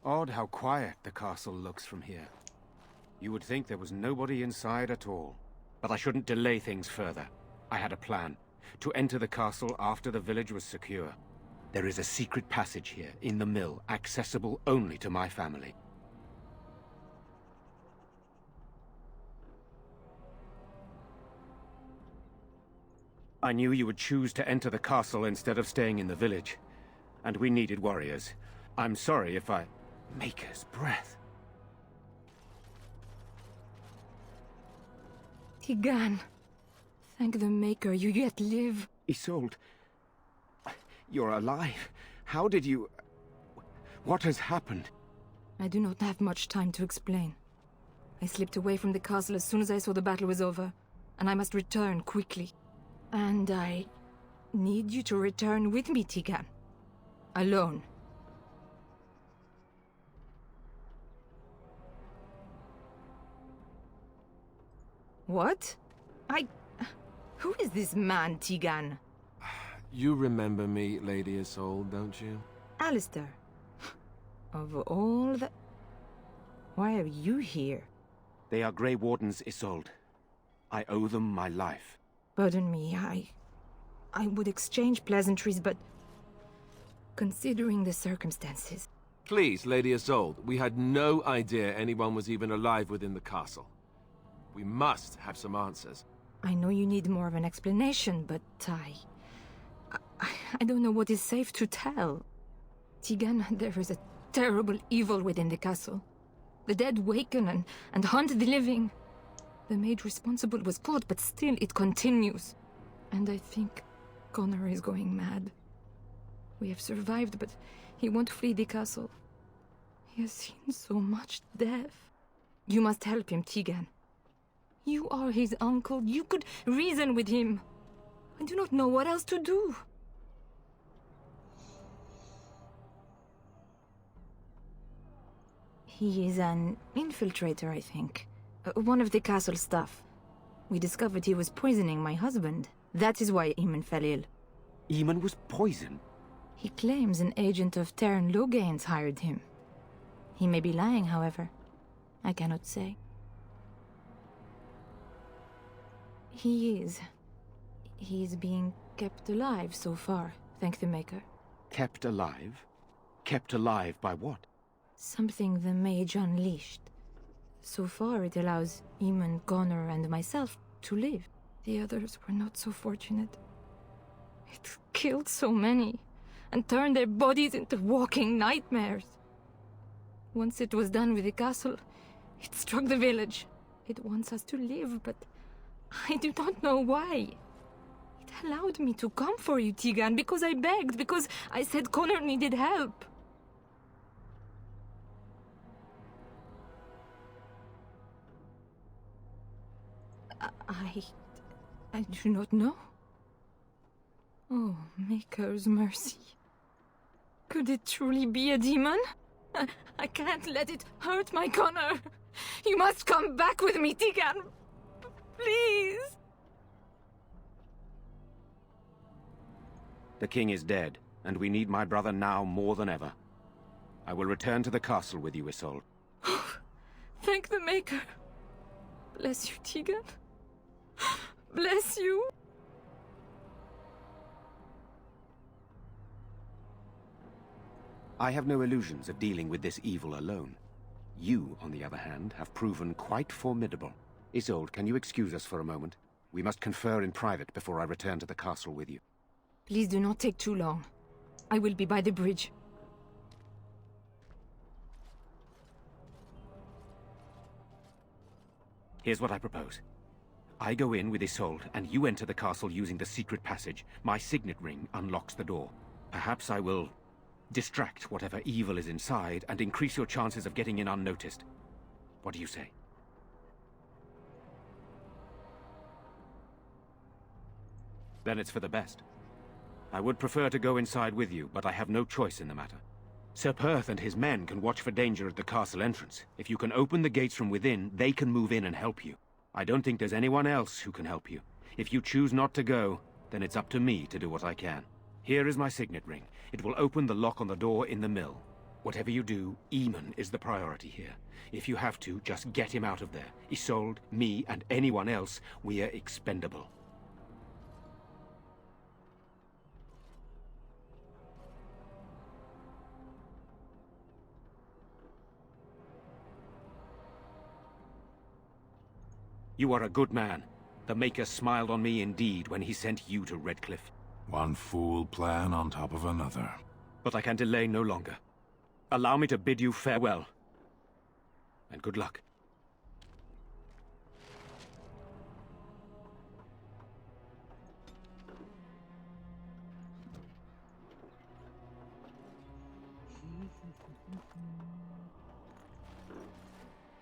Odd how quiet the castle looks from here. You would think there was nobody inside at all. But I shouldn't delay things further. I had a plan. To enter the castle after the village was secure. There is a secret passage here, in the mill, accessible only to my family. I knew you would choose to enter the castle instead of staying in the village. And we needed warriors. I'm sorry if I... Maker's breath. Tigan. Thank the Maker, you yet live. Isolde. You're alive. How did you... What has happened? I do not have much time to explain. I slipped away from the castle as soon as I saw the battle was over, and I must return quickly. And I need you to return with me, Tigan. Alone. What? Who is this man, Tigan? You remember me, Lady Isolde, don't you? Alistair. Of all the... Why are you here? They are Grey Wardens, Isolde. I owe them my life. Pardon me, I would exchange pleasantries, but... Considering the circumstances... Please, Lady Isolde, we had no idea anyone was even alive within the castle. We must have some answers. I know you need more of an explanation, but I don't know what is safe to tell. Tigan, there is a terrible evil within the castle. The dead waken and hunt the living. The maid responsible was caught, but still it continues. And I think Connor is going mad. We have survived, but he won't flee the castle. He has seen so much death. You must help him, Tigan. You are his uncle. You could reason with him. I do not know what else to do. He is an infiltrator, I think. One of the castle staff. We discovered he was poisoning my husband. That is why Eamon fell ill. Eamon was poisoned? He claims an agent of Terran Logains hired him. He may be lying, however. I cannot say. He is. He is being kept alive so far, thank the Maker. Kept alive? Kept alive by what? Something the mage unleashed. So far it allows Eamon, Connor, and myself to live. The others were not so fortunate. It killed so many, and turned their bodies into walking nightmares. Once it was done with the castle, it struck the village. It wants us to live, but I do not know why. It allowed me to come for you, Tigan, because I begged, because I said Connor needed help. I do not know. Oh, Maker's mercy. Could it truly be a demon? I can't let it hurt my Connor. You must come back with me, Tigan. Please. The king is dead, and we need my brother now more than ever. I will return to the castle with you, Isolde. Thank the Maker. Bless you, Tigan. Bless you. I have no illusions of dealing with this evil alone. You, on the other hand, have proven quite formidable. Isolde, can you excuse us for a moment? We must confer in private before I return to the castle with you. Please do not take too long. I will be by the bridge. Here's what I propose. I go in with Isolde, and you enter the castle using the secret passage. My signet ring unlocks the door. Perhaps I will distract whatever evil is inside and increase your chances of getting in unnoticed. What do you say? Then it's for the best. I would prefer to go inside with you, but I have no choice in the matter. Sir Perth and his men can watch for danger at the castle entrance. If you can open the gates from within, they can move in and help you. I don't think there's anyone else who can help you. If you choose not to go, then it's up to me to do what I can. Here is my signet ring. It will open the lock on the door in the mill. Whatever you do, Eamon is the priority here. If you have to, just get him out of there. Isolde, me, and anyone else, we're expendable. You are a good man. The Maker smiled on me indeed when he sent you to Redcliffe. One fool plan on top of another. But I can delay no longer. Allow me to bid you farewell. And good luck.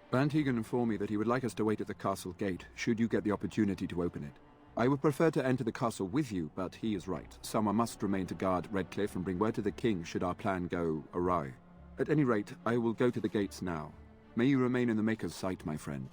Van Tegan informed me that he would like us to wait at the castle gate, should you get the opportunity to open it. I would prefer to enter the castle with you, but he is right. Someone must remain to guard Redcliffe and bring word to the king should our plan go awry. At any rate, I will go to the gates now. May you remain in the Maker's sight, my friend.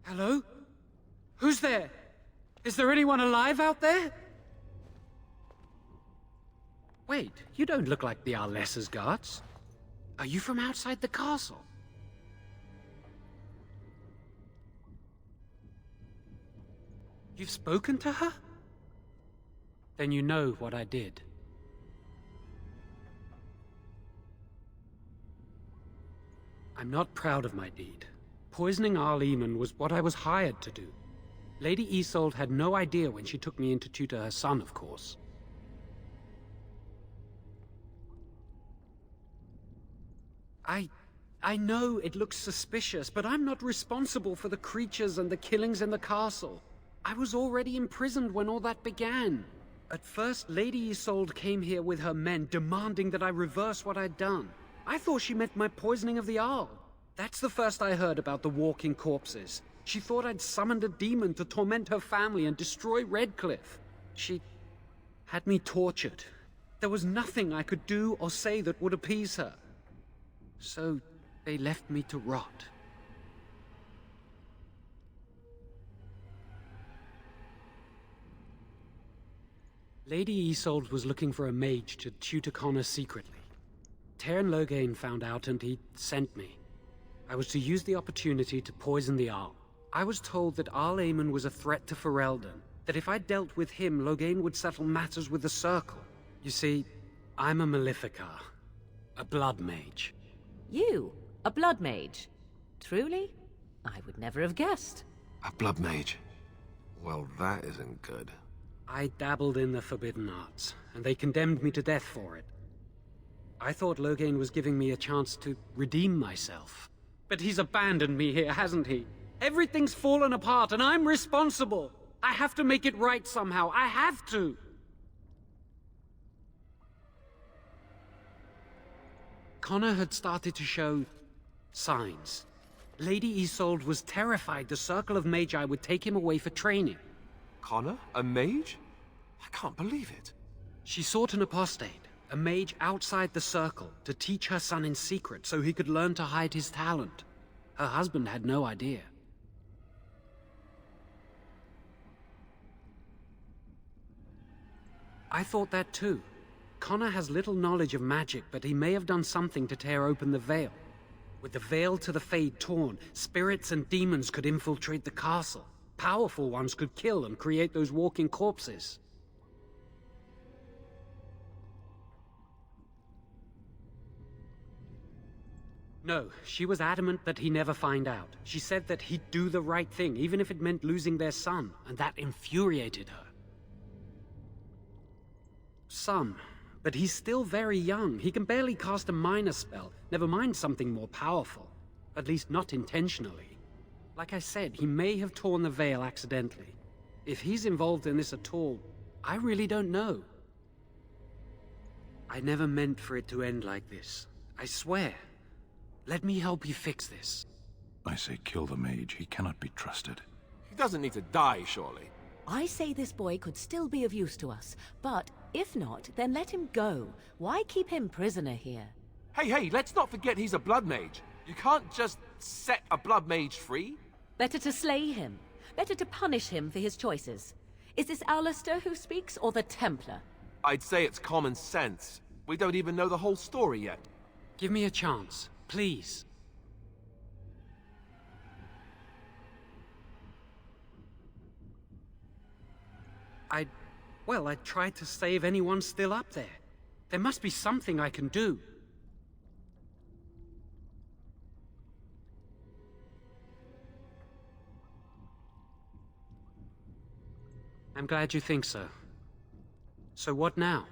Hello? Who's there? Is there anyone alive out there? Wait, you don't look like the Arlessa's guards. Are you from outside the castle? You've spoken to her? Then you know what I did. I'm not proud of my deed. Poisoning Arl Eamon was what I was hired to do. Lady Isolde had no idea when she took me in to tutor her son, of course. I know it looks suspicious, but I'm not responsible for the creatures and the killings in the castle. I was already imprisoned when all that began. At first, Lady Isolde came here with her men, demanding that I reverse what I'd done. I thought she meant my poisoning of the Arl. That's the first I heard about the walking corpses. She thought I'd summoned a demon to torment her family and destroy Redcliffe. She had me tortured. There was nothing I could do or say that would appease her. So they left me to rot. Lady Isolde was looking for a mage to tutor Connor secretly. Teyrn Loghain found out and he sent me. I was to use the opportunity to poison the Arl. I was told that Arl Eamon was a threat to Ferelden, that if I dealt with him, Loghain would settle matters with the Circle. You see, I'm a Maleficar, a blood mage. You? A blood mage? Truly? I would never have guessed. A blood mage. Well, that isn't good. I dabbled in the forbidden arts, and they condemned me to death for it. I thought Loghain was giving me a chance to redeem myself. But he's abandoned me here, hasn't he? Everything's fallen apart, and I'm responsible! I have to make it right somehow. I have to! Connor had started to show signs. Lady Isolde was terrified the Circle of Magi would take him away for training. Connor? A mage? I can't believe it. She sought an apostate, a mage outside the Circle, to teach her son in secret so he could learn to hide his talent. Her husband had no idea. I thought that too. Connor has little knowledge of magic, but he may have done something to tear open the veil. With the veil to the Fade torn, spirits and demons could infiltrate the castle. Powerful ones could kill and create those walking corpses. No, she was adamant that he never find out. She said that he'd do the right thing, even if it meant losing their son, and that infuriated her. Some. But he's still very young. He can barely cast a minor spell, never mind something more powerful. At least not intentionally. Like I said, he may have torn the veil accidentally. If he's involved in this at all, I really don't know. I never meant for it to end like this. I swear. Let me help you fix this. I say kill the mage. He cannot be trusted. He doesn't need to die, surely. I say this boy could still be of use to us, but if not, then let him go. Why keep him prisoner here? Hey, let's not forget he's a blood mage. You can't just set a blood mage free. Better to slay him. Better to punish him for his choices. Is this Alistair who speaks, or the Templar? I'd say it's common sense. We don't even know the whole story yet. Give me a chance, please. Well, I tried to save anyone still up there. There must be something I can do. I'm glad you think so. So what now?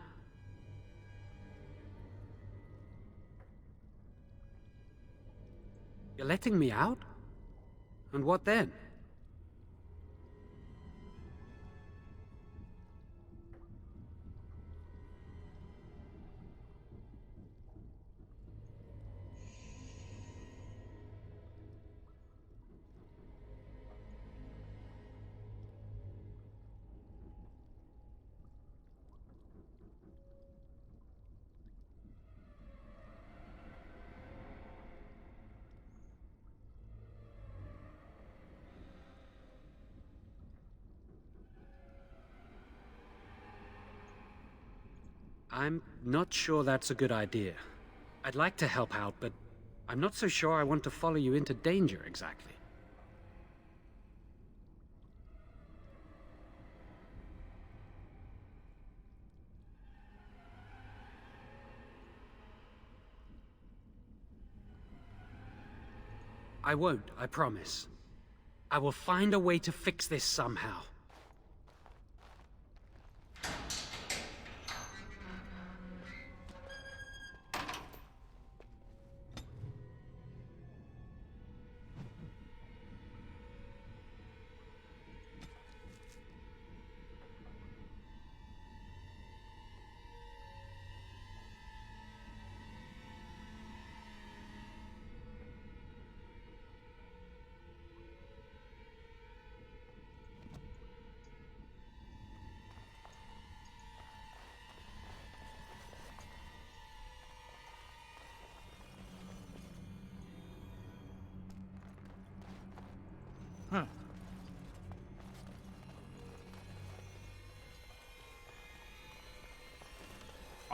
You're letting me out? And what then? I'm not sure that's a good idea. I'd like to help out, but I'm not so sure I want to follow you into danger exactly. I won't, I promise. I will find a way to fix this somehow.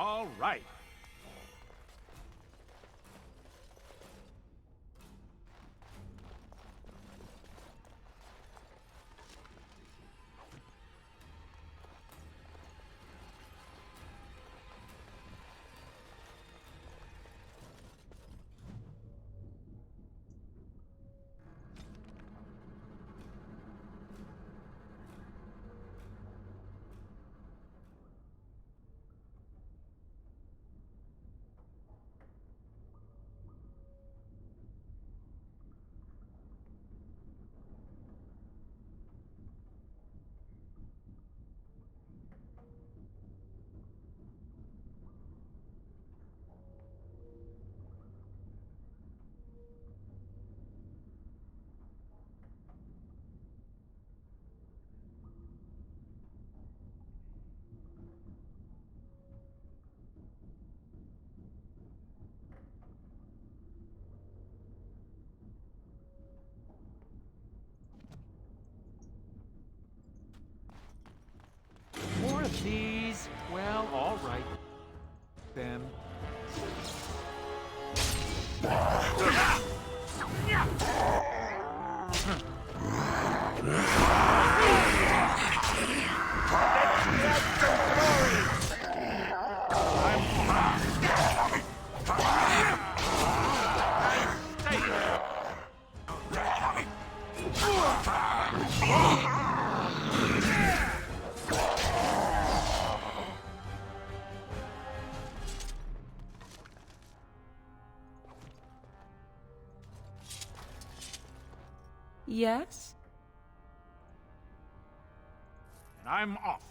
All right. Yes? And I'm off.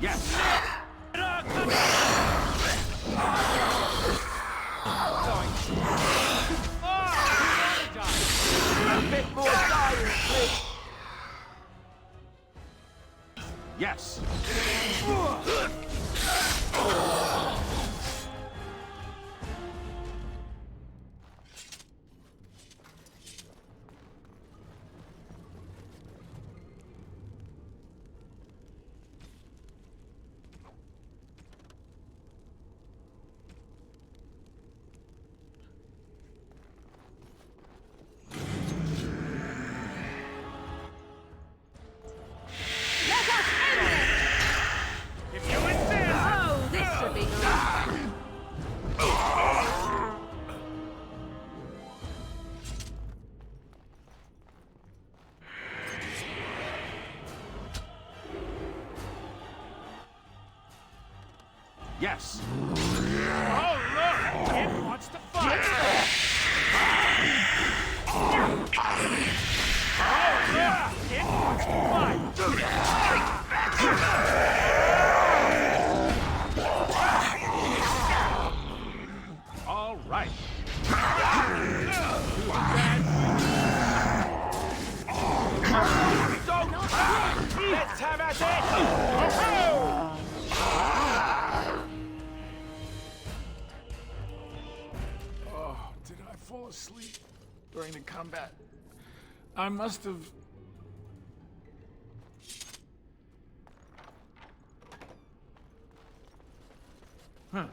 Yes. Yes. If you insist. Oh, this should be good. Yes. Oh, look! It wants to fight! Oh, look! It wants to fight! All right. Let's have at it! Oh, Oh, did I fall asleep during the combat? I must have... Huh.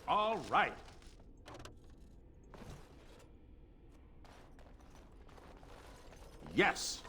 all right. Yes.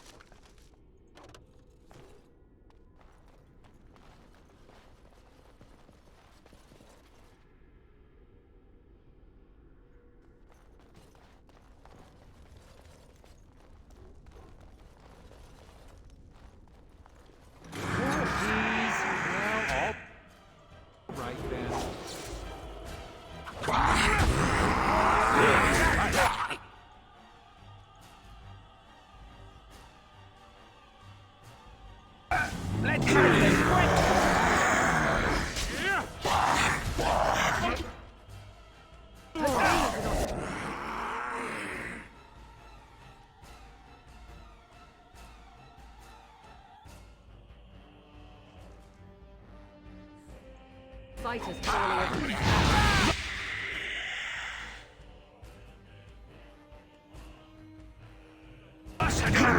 fight as poorly as himself.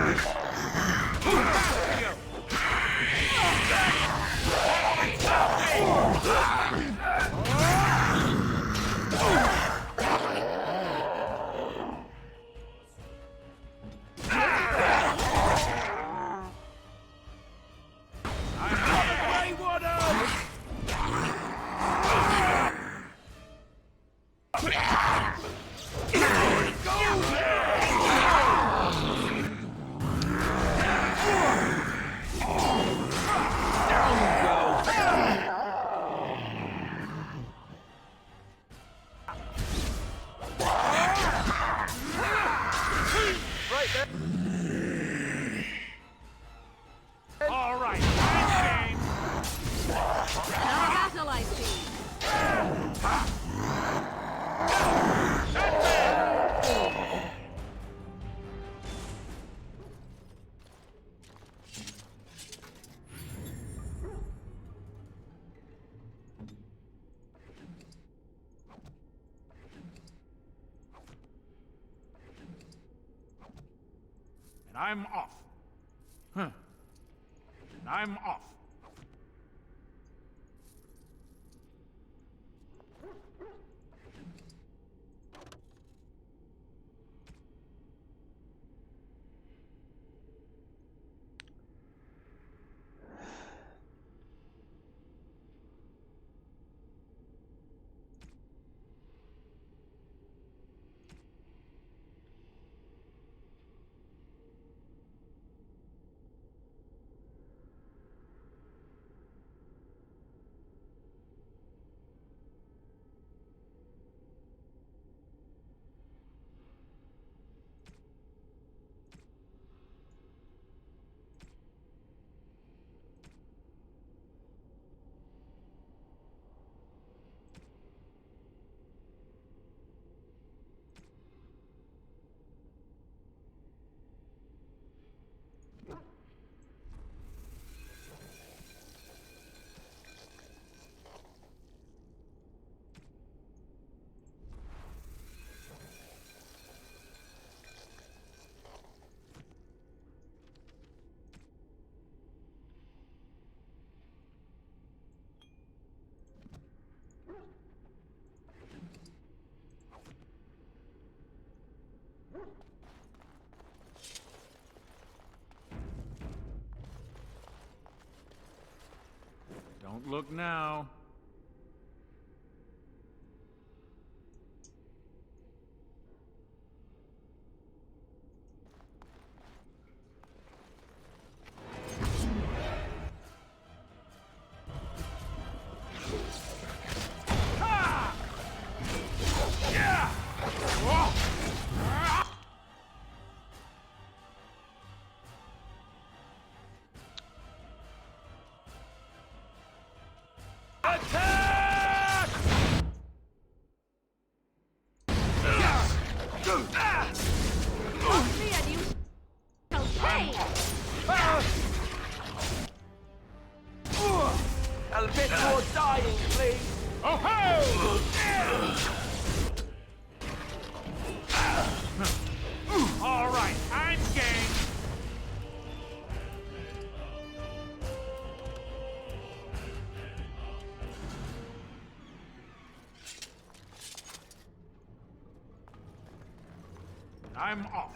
All right, I'm game. Now a battle, I see. And I'm off. Huh. And I'm off. Don't look now. A bit more dying, please. Oh ho! All right, I'm game. I'm off.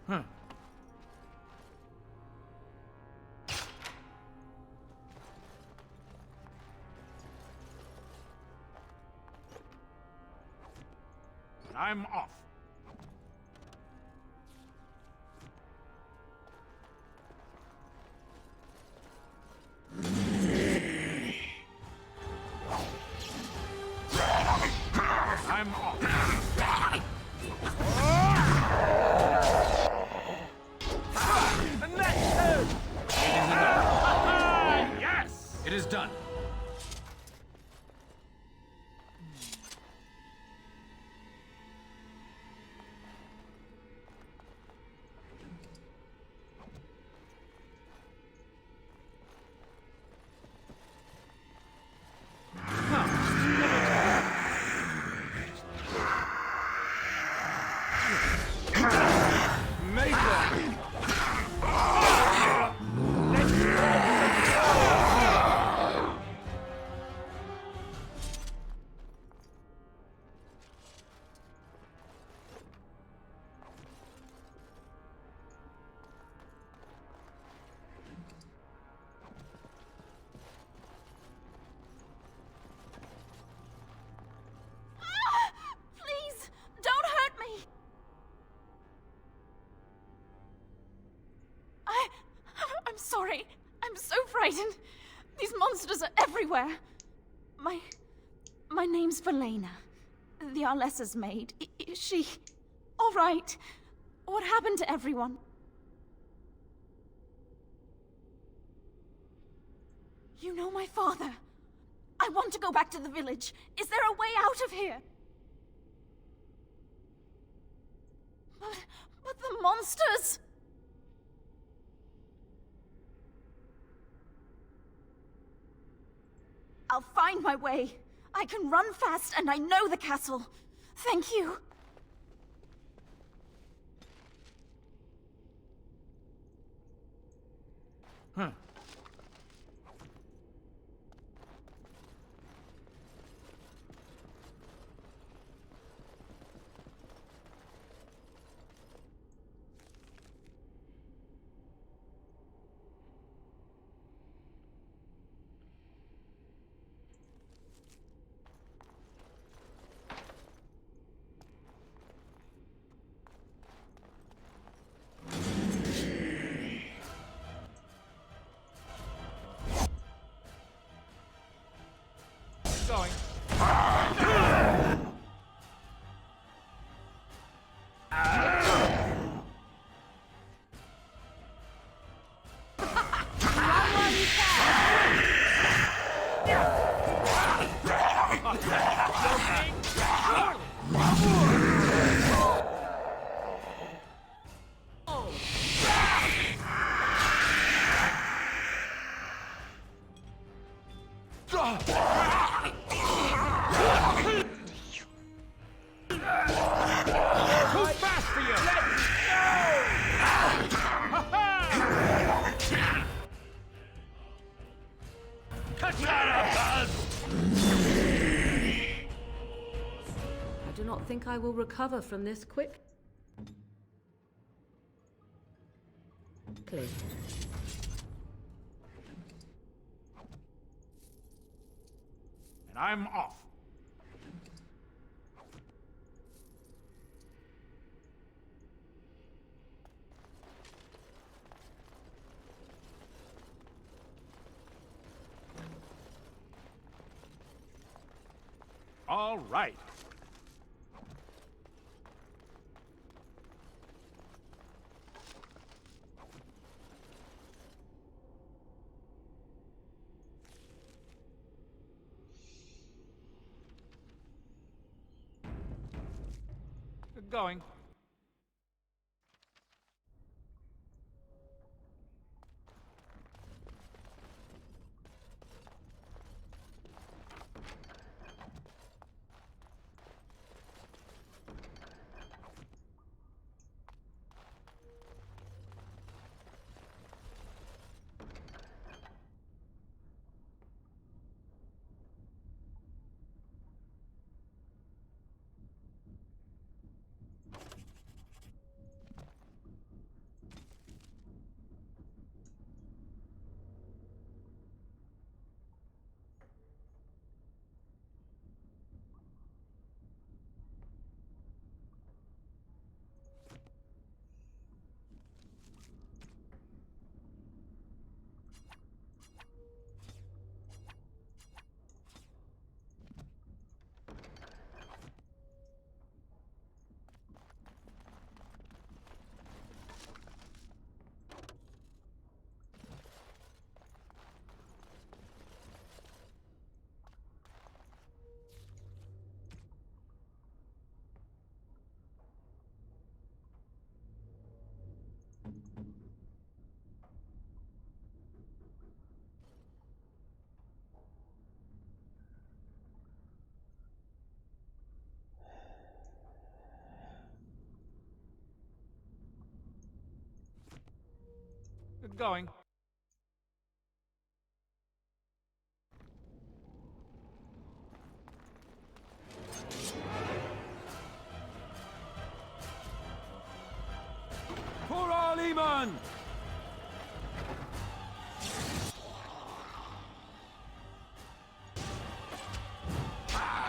Huh. I'm off. I'm off. And that's two! Yes! It is done. Please, don't hurt me! I'm sorry. I'm so frightened. These monsters are everywhere. My name's Valena. The Arlessa's maid. Is she all right? What happened to everyone? You know my father. I want to go back to the village. Is there a way out of here? But the monsters! I'll find my way. I can run fast and I know the castle. Thank you. Huh. Going. Too fast for you! Cut that I do not think I will recover from this quick. Clear. And I'm off. All right. Going. Going. For Aliman!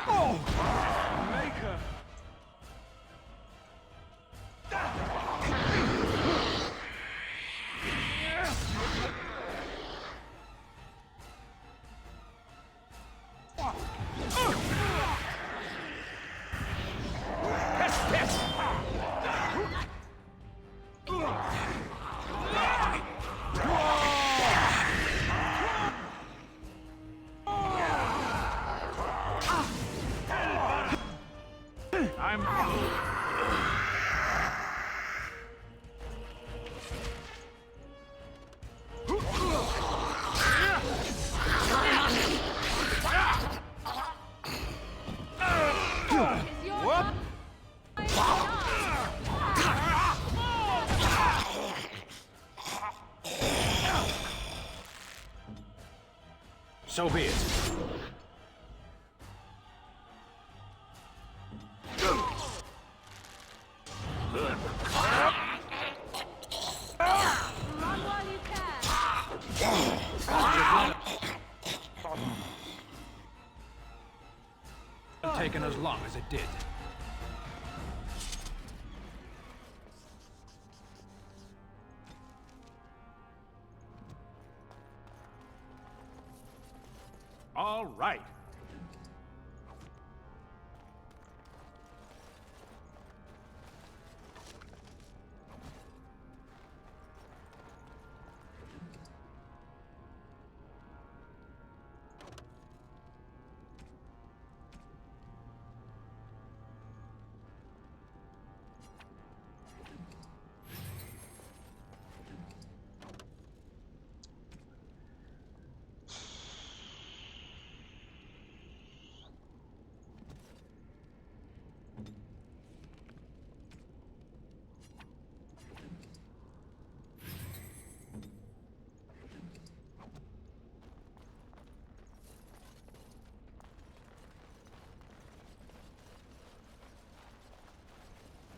Oh! Maker! I'm So be it. Taken as long as it did. all right.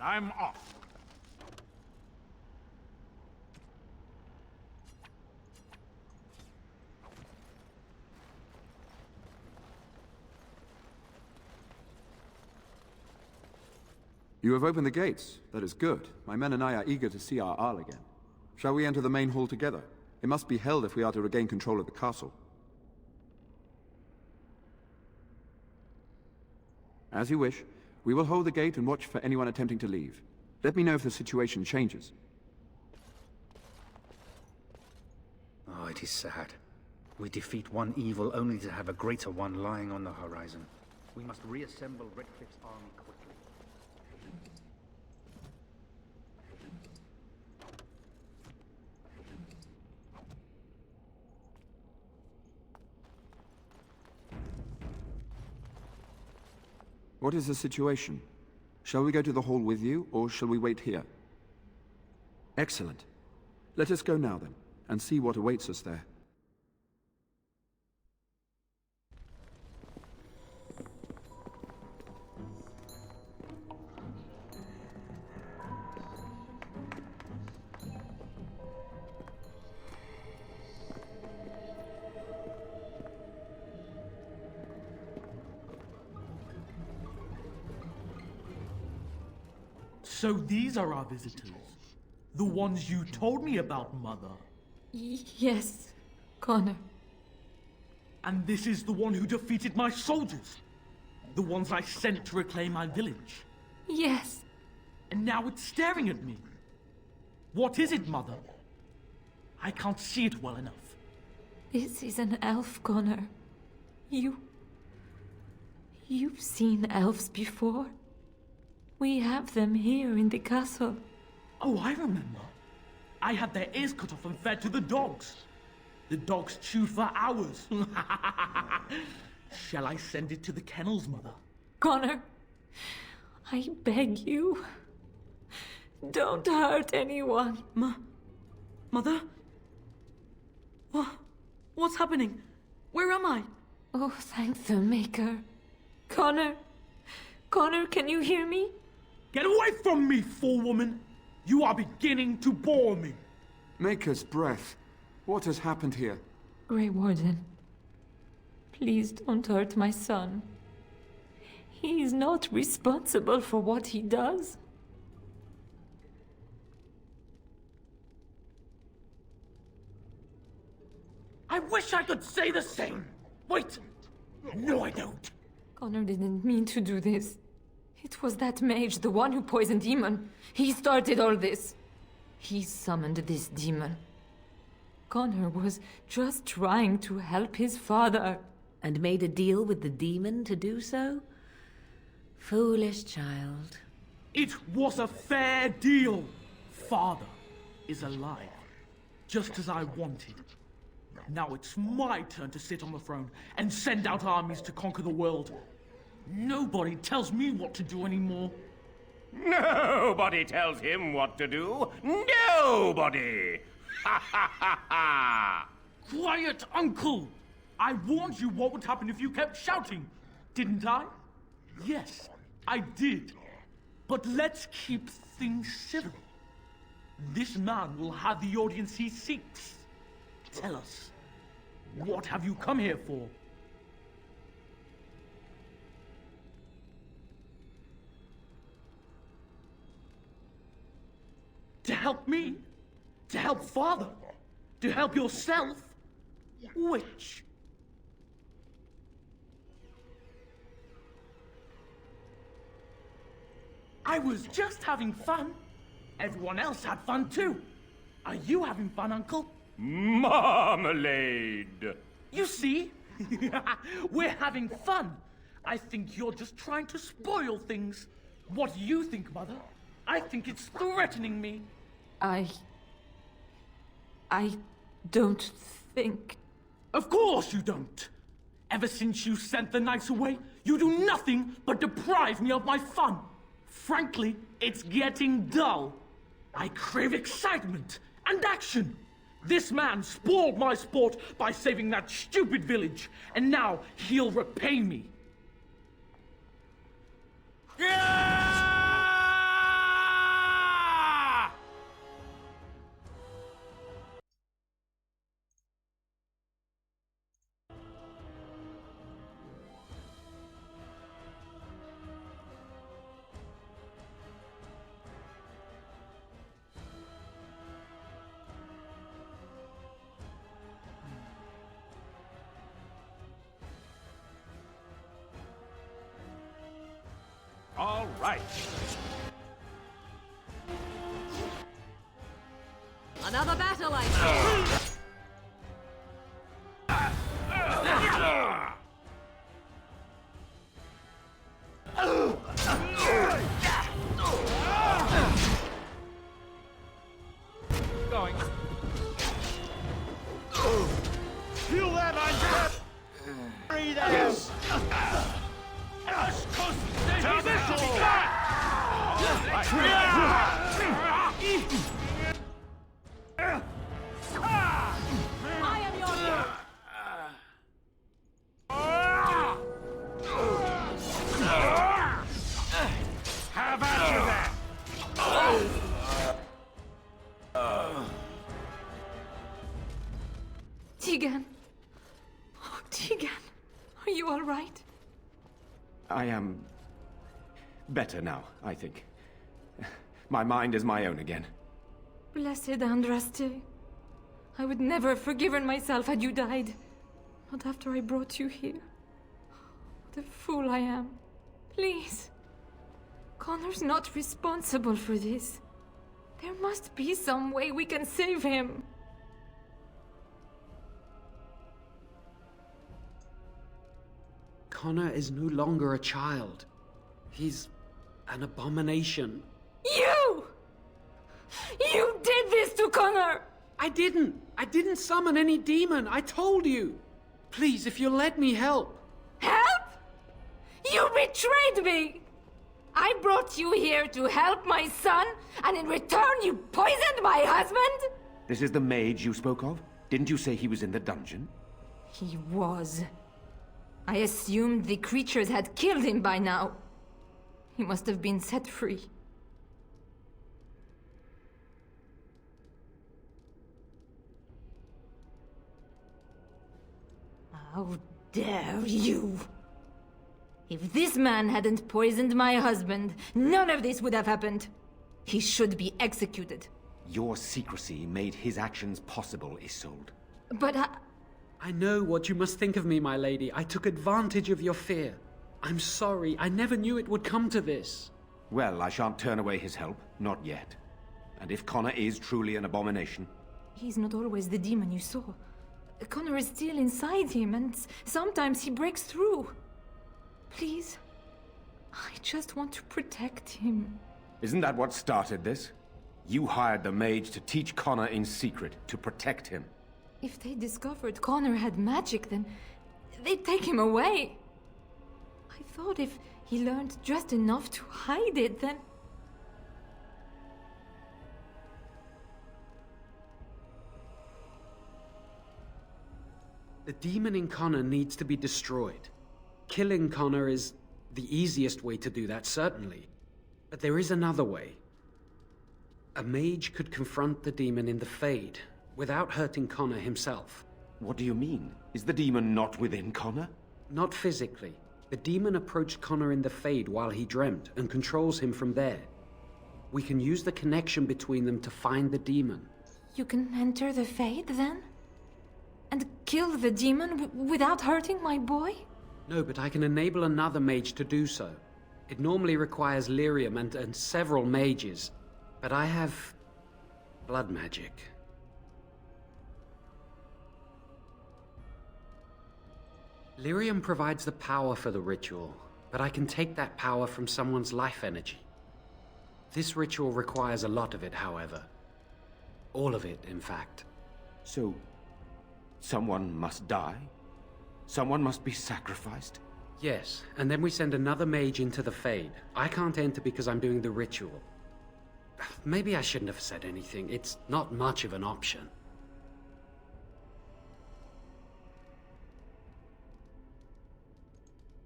I'm off. You have opened the gates. That is good. My men and I are eager to see our Arl again. Shall we enter the main hall together? It must be held if we are to regain control of the castle. As you wish. We will hold the gate and watch for anyone attempting to leave. Let me know if the situation changes. Oh, it is sad. We defeat one evil only to have a greater one lying on the horizon. We must reassemble Redcliffe's army quickly. What is the situation? Shall we go to the hall with you, or shall we wait here? Excellent. Let us go now, then, and see what awaits us there. So these are our visitors? The ones you told me about, Mother? Yes, Connor. And this is the one who defeated my soldiers? The ones I sent to reclaim my village? Yes. And now it's staring at me. What is it, Mother? I can't see it well enough. This is an elf, Connor. You've seen elves before? We have them here in the castle. Oh, I remember. I had their ears cut off and fed to the dogs. The dogs chewed for hours. Shall I send it to the kennels, Mother? Connor, I beg you. Don't hurt anyone. Mother? What's happening? Where am I? Oh, thank the Maker. Connor! Connor, can you hear me? Get away from me, fool woman! You are beginning to bore me. Maker's breath. What has happened here? Grey Warden, please don't hurt my son. He is not responsible for what he does. I wish I could say the same. Wait! No, I don't. Connor didn't mean to do this. It was that mage, the one who poisoned Demon. He started all this. He summoned this demon. Connor was just trying to help his father. And made a deal with the demon to do so? Foolish child. It was a fair deal. Father is alive, just as I wanted. Now it's my turn to sit on the throne and send out armies to conquer the world. Nobody tells me what to do anymore. Nobody tells him what to do. Nobody! Ha ha ha ha! Quiet, Uncle! I warned you what would happen if you kept shouting, didn't I? Yes, I did. But let's keep things civil. This man will have the audience he seeks. Tell us, what have you come here for? To help me? To help Father? To help yourself? Which? I was just having fun. Everyone else had fun too. Are you having fun, Uncle? Marmalade! You see? We're having fun. I think you're just trying to spoil things. What do you think, Mother? I think it's threatening me. I don't think... Of course you don't! Ever since you sent the knights away, you do nothing but deprive me of my fun. Frankly, it's getting dull. I crave excitement and action. This man spoiled my sport by saving that stupid village, and now he'll repay me. All right. Another battle, I see. Going. Feel that, I'm breathe out. Yes. I am your hero. Have at you then. Tegan! Oh, Tegan! Are you all right? I am... better now, I think. My mind is my own again. Blessed Andraste. I would never have forgiven myself had you died. Not after I brought you here. What a fool I am. Please. Connor's not responsible for this. There must be some way we can save him. Connor is no longer a child. He's an abomination. You! You did this to Connor! I didn't summon any demon. I told you. Please, if you'll let me help. Help? You betrayed me! I brought you here to help my son, and in return you poisoned my husband? This is the mage you spoke of? Didn't you say he was in the dungeon? He was. I assumed the creatures had killed him by now. He must have been set free. How dare you! If this man hadn't poisoned my husband, none of this would have happened. He should be executed. Your secrecy made his actions possible, Isolde. But I know what you must think of me, my lady. I took advantage of your fear. I'm sorry. I never knew it would come to this. Well, I shan't turn away his help. Not yet. And if Connor is truly an abomination... He's not always the demon you saw. Connor is still inside him, and sometimes he breaks through. Please, I just want to protect him. Isn't that what started this? You hired the mage to teach Connor in secret, to protect him. If they discovered Connor had magic, then they'd take him away. I thought if he learned just enough to hide it, then... The demon in Connor needs to be destroyed. Killing Connor is the easiest way to do that, certainly. But there is another way. A mage could confront the demon in the Fade, without hurting Connor himself. What do you mean? Is the demon not within Connor? Not physically. The demon approached Connor in the Fade while he dreamt, and controls him from there. We can use the connection between them to find the demon. You can enter the Fade, then? And kill the demon without hurting my boy? No, but I can enable another mage to do so. It normally requires lyrium and several mages. But I have... blood magic. Lyrium provides the power for the ritual, but I can take that power from someone's life energy. This ritual requires a lot of it, however. All of it, in fact. So, someone must die? Someone must be sacrificed? Yes, and then we send another mage into the Fade. I can't enter because I'm doing the ritual. Maybe I shouldn't have said anything. It's not much of an option.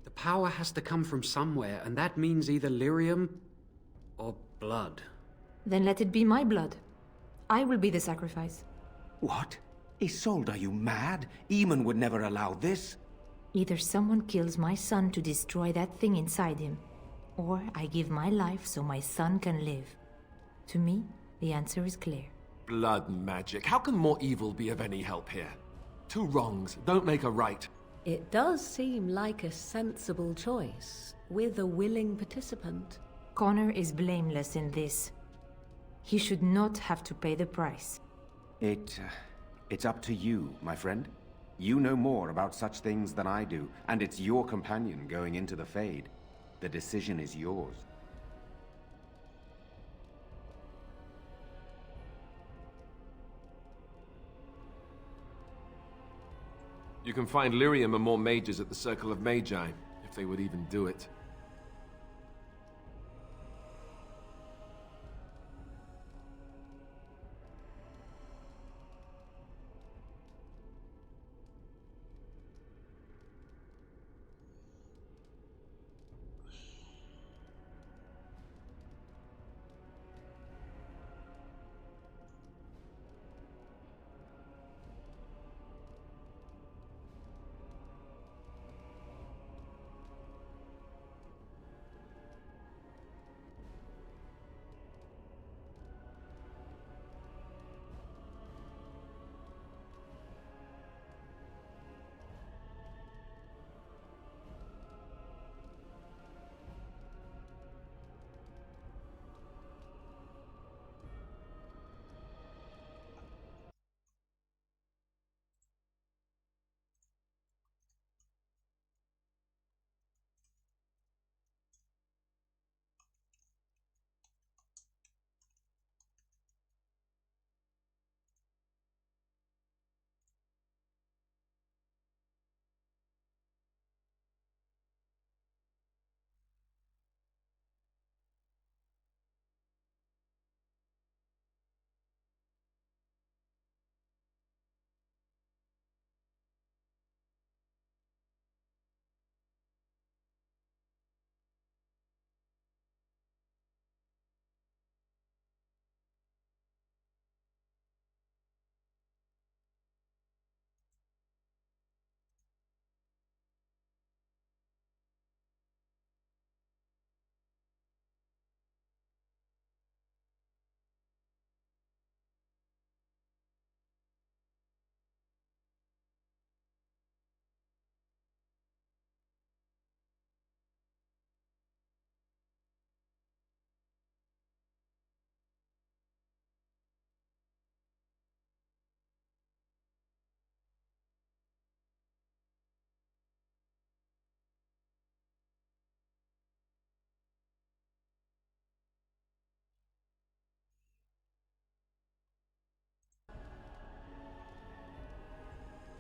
The power has to come from somewhere, and that means either lyrium or blood. Then let it be my blood. I will be the sacrifice. What? Isolde, are you mad? Eamon would never allow this. Either someone kills my son to destroy that thing inside him, or I give my life so my son can live. To me, the answer is clear. Blood magic. How can more evil be of any help here? Two wrongs don't make a right. It does seem like a sensible choice, with a willing participant. Connor is blameless in this. He should not have to pay the price. It's up to you, my friend. You know more about such things than I do, and it's your companion going into the Fade. The decision is yours. You can find lyrium and more mages at the Circle of Magi, if they would even do it.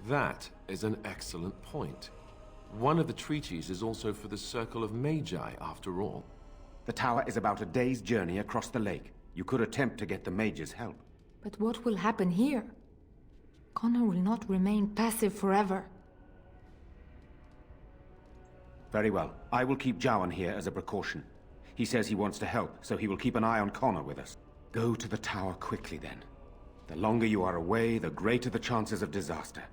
That is an excellent point. One of the treaties is also for the Circle of Magi, after all. The tower is about a day's journey across the lake. You could attempt to get the mage's help. But what will happen here? Connor will not remain passive forever. Very well. I will keep Jowan here as a precaution. He says he wants to help, so he will keep an eye on Connor with us. Go to the tower quickly, then. The longer you are away, the greater the chances of disaster.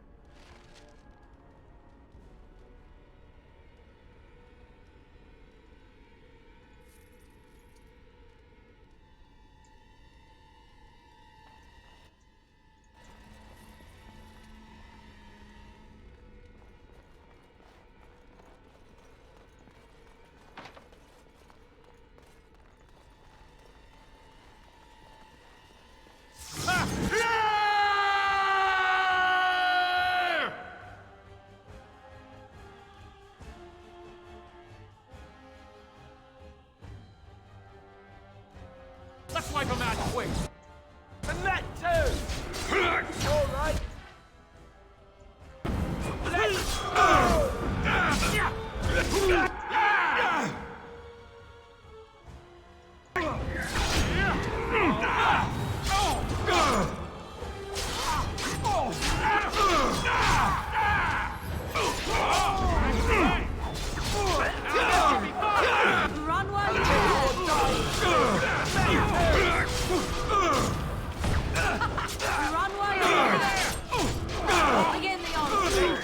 Let's wipe him out quick. And that too. All right. Let's go. Run while you can. Run while you can. Begin the onslaught.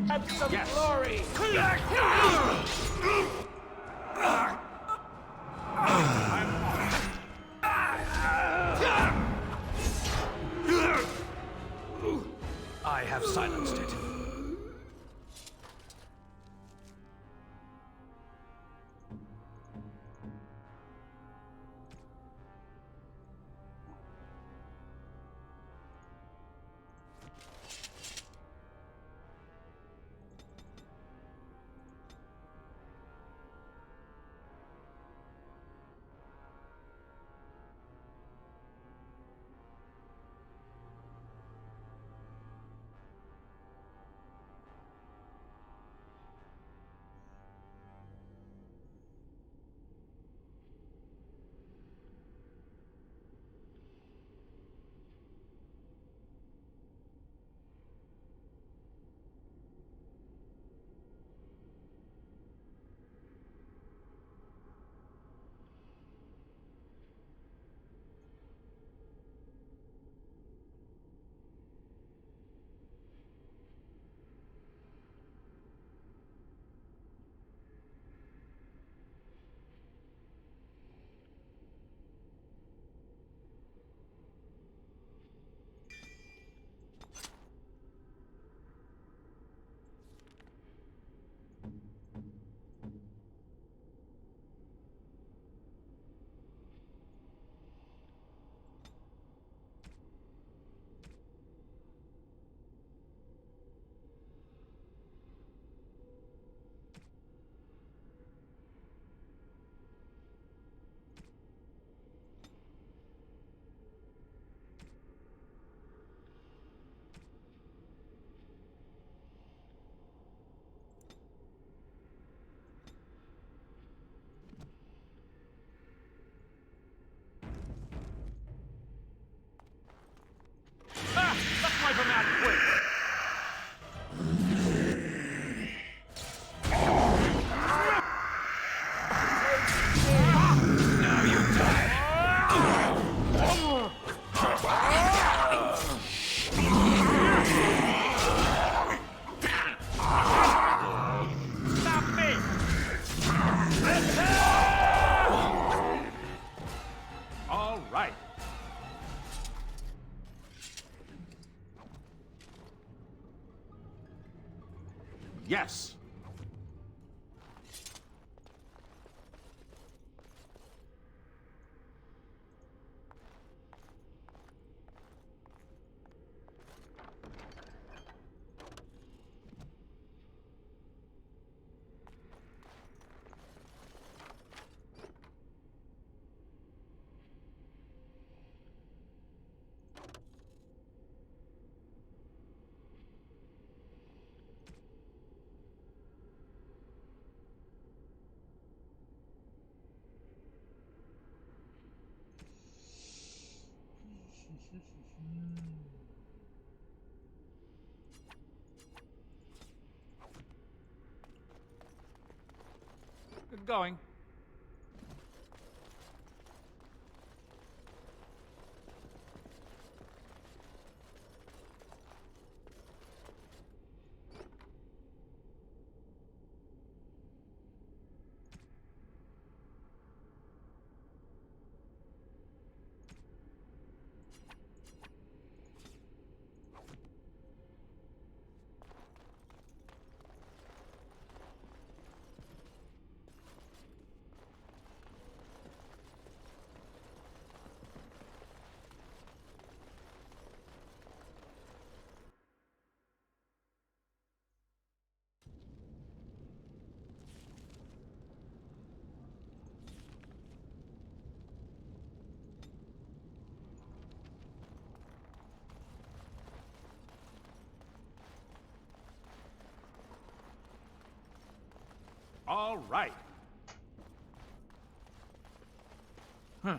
Have some glory. I have silenced it. Let's wipe him out quick. Now you die. Stop me. All right. Yes. going. All right. Huh.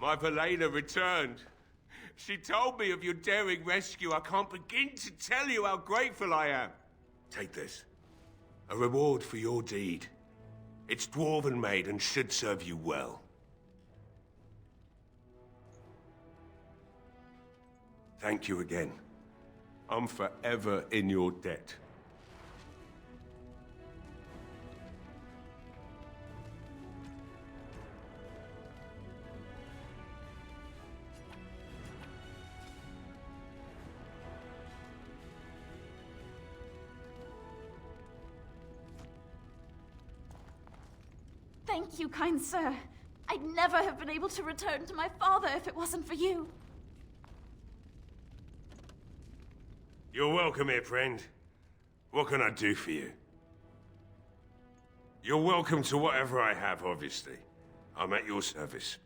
My Velena returned. She told me of your daring rescue. I can't begin to tell you how grateful I am. Take this. A reward for your deed. It's dwarven made and should serve you well. Thank you again. I'm forever in your debt. Thank you, kind sir. I'd never have been able to return to my father if it wasn't for you. You're welcome here, friend. What can I do for you? You're welcome to whatever I have, obviously. I'm at your service.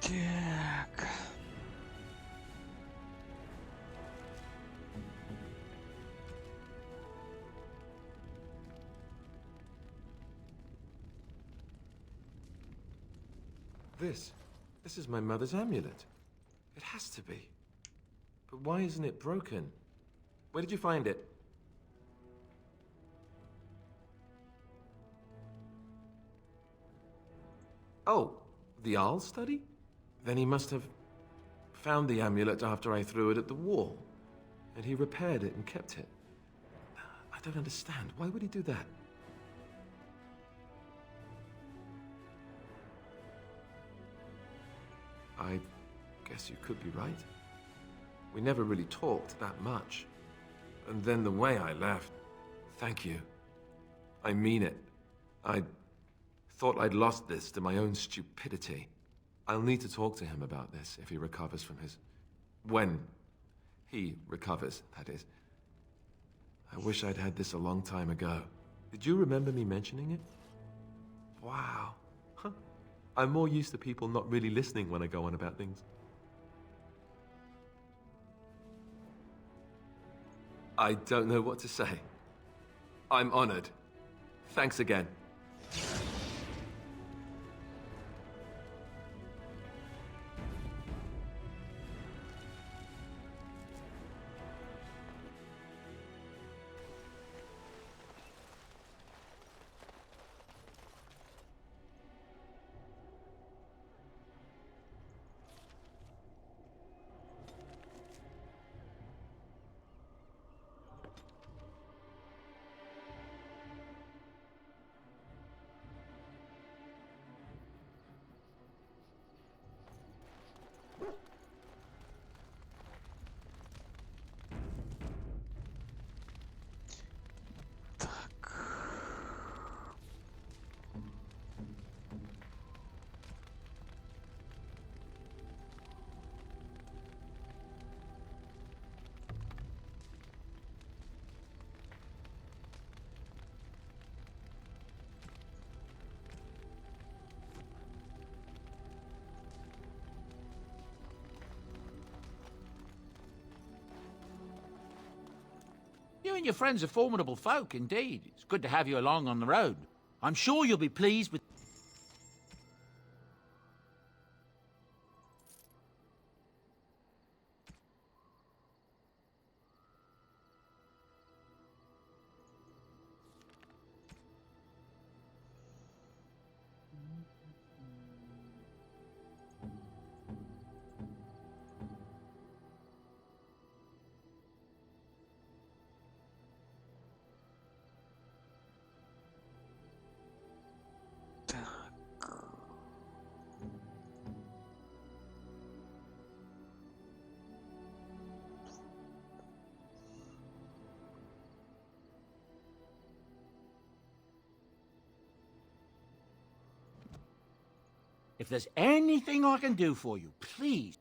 Так. This is my mother's amulet. It has to be. But why isn't it broken? Where did you find it? Oh, the Arl study? Then he must have found the amulet after I threw it at the wall. And he repaired it and kept it. I don't understand. Why would he do that? I guess you could be right. We never really talked that much. And then the way I left... Thank you. I mean it. I thought I'd lost this to my own stupidity. I'll need to talk to him about this if he recovers from his... When he recovers, that is. I wish I'd had this a long time ago. Did you remember me mentioning it? Wow. Huh. I'm more used to people not really listening when I go on about things. I don't know what to say. I'm honored. Thanks again. You and your friends are formidable folk, indeed. It's good to have you along on the road. I'm sure you'll be pleased with... If there's anything I can do for you, please.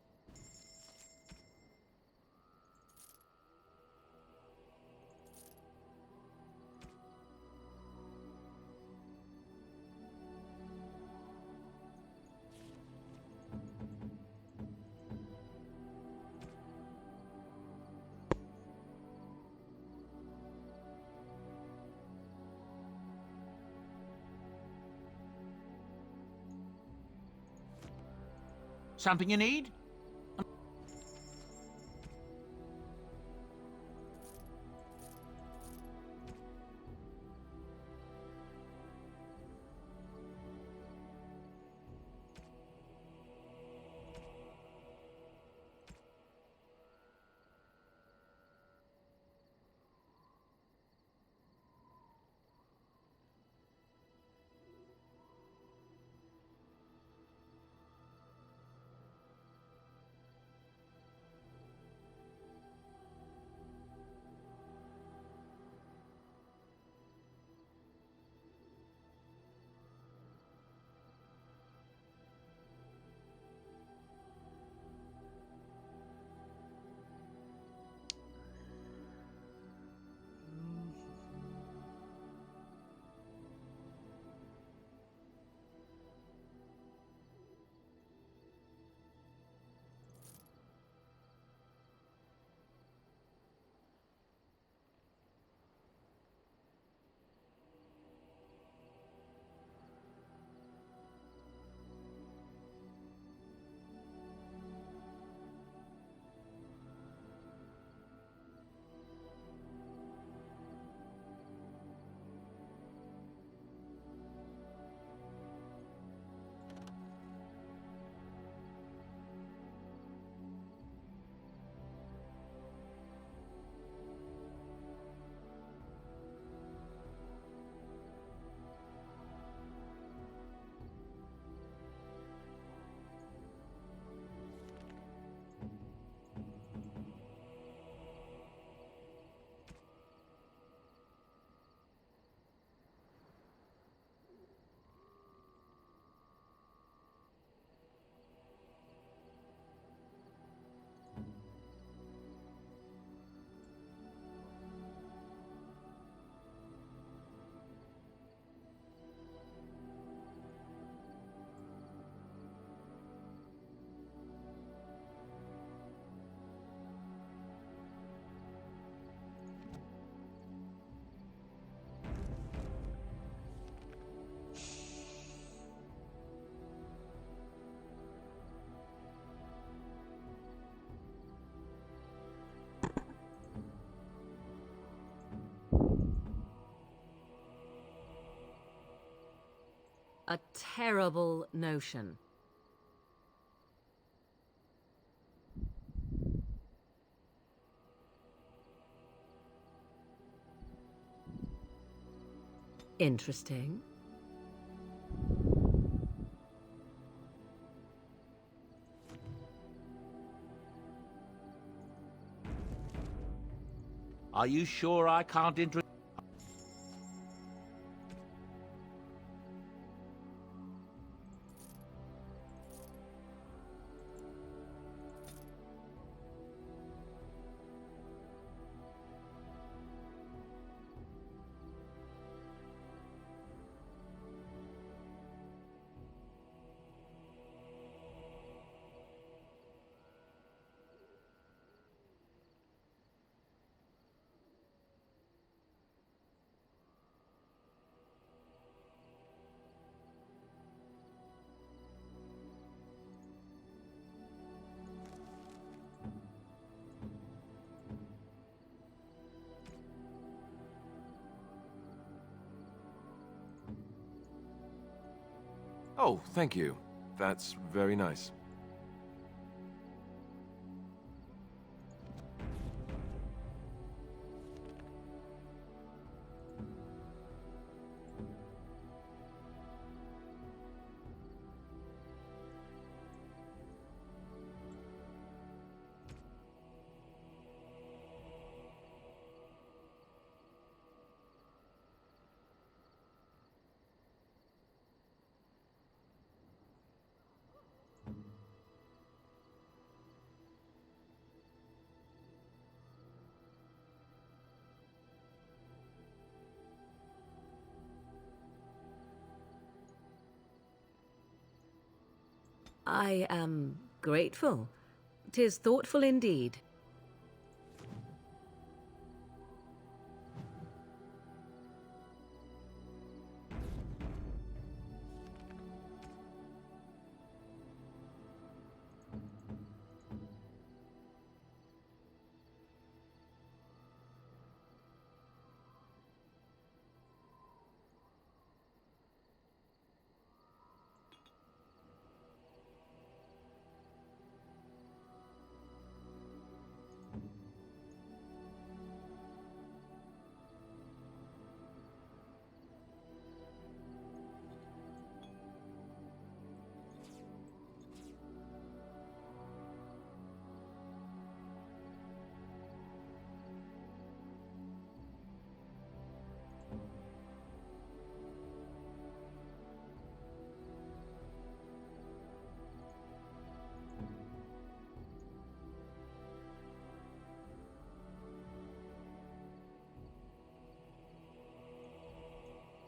Something you need? A terrible notion. Interesting. Are you sure I can't introduce... Oh, thank you. That's very nice. I am grateful. 'Tis thoughtful indeed.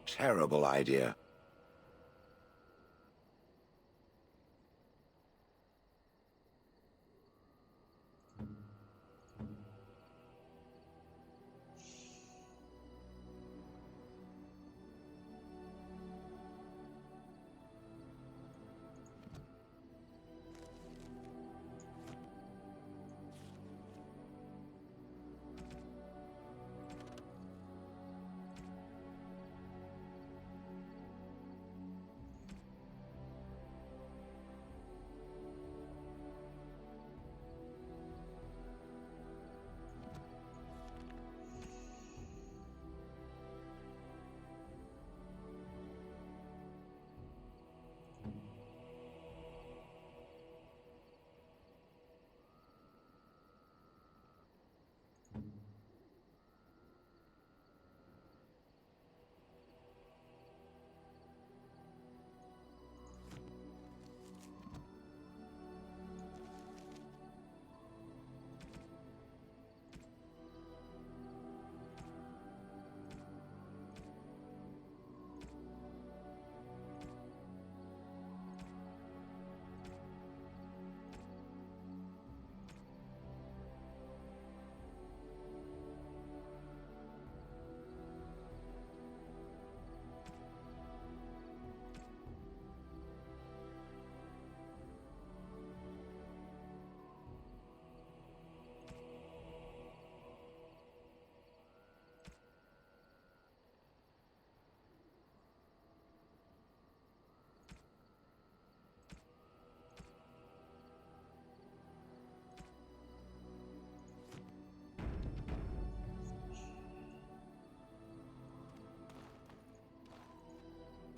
Terrible idea.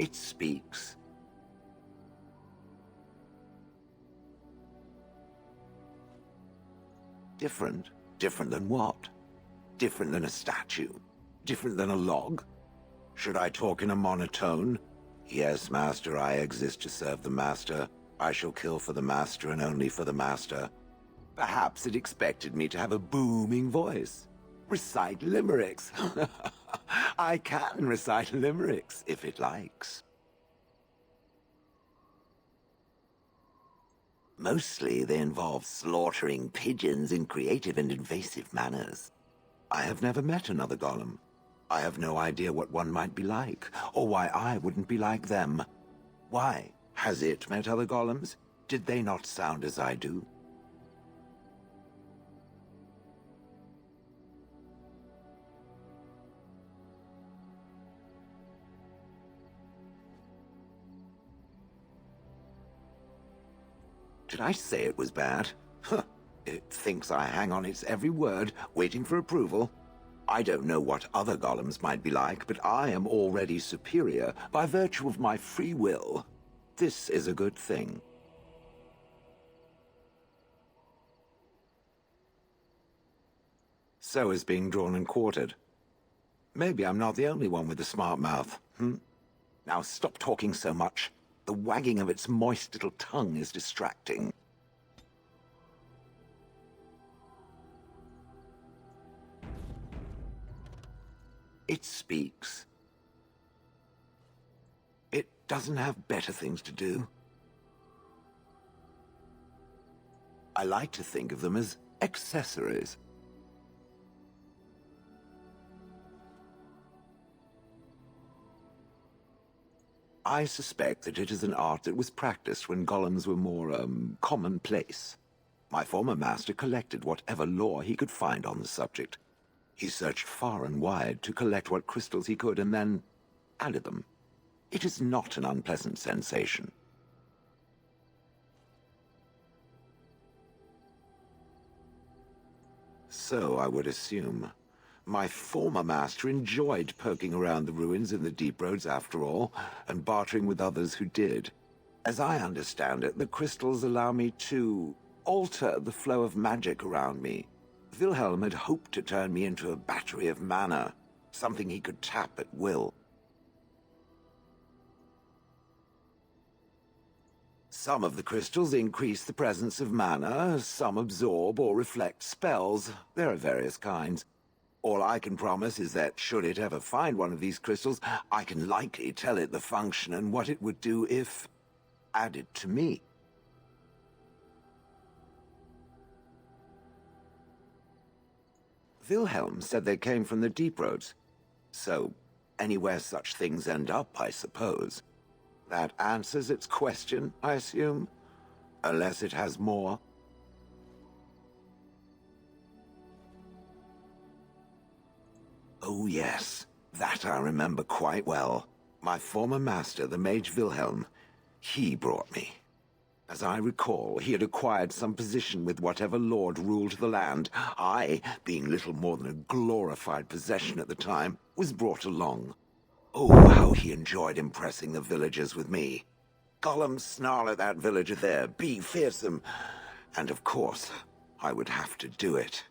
It speaks. Different? Different than what? Different than a statue? Different than a log? Should I talk in a monotone? Yes, Master, I exist to serve the Master. I shall kill for the Master and only for the Master. Perhaps it expected me to have a booming voice. Recite limericks. I can recite limericks, if it likes. Mostly they involve slaughtering pigeons in creative and invasive manners. I have never met another golem. I have no idea what one might be like, or why I wouldn't be like them. Why? Has it met other golems? Did they not sound as I do? Did I say it was bad? Huh. It thinks I hang on its every word, waiting for approval. I don't know what other golems might be like, but I am already superior by virtue of my free will. This is a good thing. So is being drawn and quartered. Maybe I'm not the only one with a smart mouth, Now stop talking so much. The wagging of its moist little tongue is distracting. It speaks. It doesn't have better things to do. I like to think of them as accessories. I suspect that it is an art that was practiced when golems were more, commonplace. My former master collected whatever lore he could find on the subject. He searched far and wide to collect what crystals he could and then added them. It is not an unpleasant sensation. So I would assume. My former master enjoyed poking around the ruins in the deep roads after all, and bartering with others who did. As I understand it, the crystals allow me to alter the flow of magic around me. Wilhelm had hoped to turn me into a battery of mana, something he could tap at will. Some of the crystals increase the presence of mana, some absorb or reflect spells. There are various kinds. All I can promise is that, should it ever find one of these crystals, I can likely tell it the function and what it would do if added to me. Wilhelm said they came from the deep roads. So, anywhere such things end up, I suppose. That answers its question, I assume? Unless it has more. Oh yes, that I remember quite well. My former master, the Mage Wilhelm, he brought me. As I recall, he had acquired some position with whatever lord ruled the land. I, being little more than a glorified possession at the time, was brought along. Oh, how he enjoyed impressing the villagers with me. Gollum snarl at that villager there, be fearsome. And of course, I would have to do it.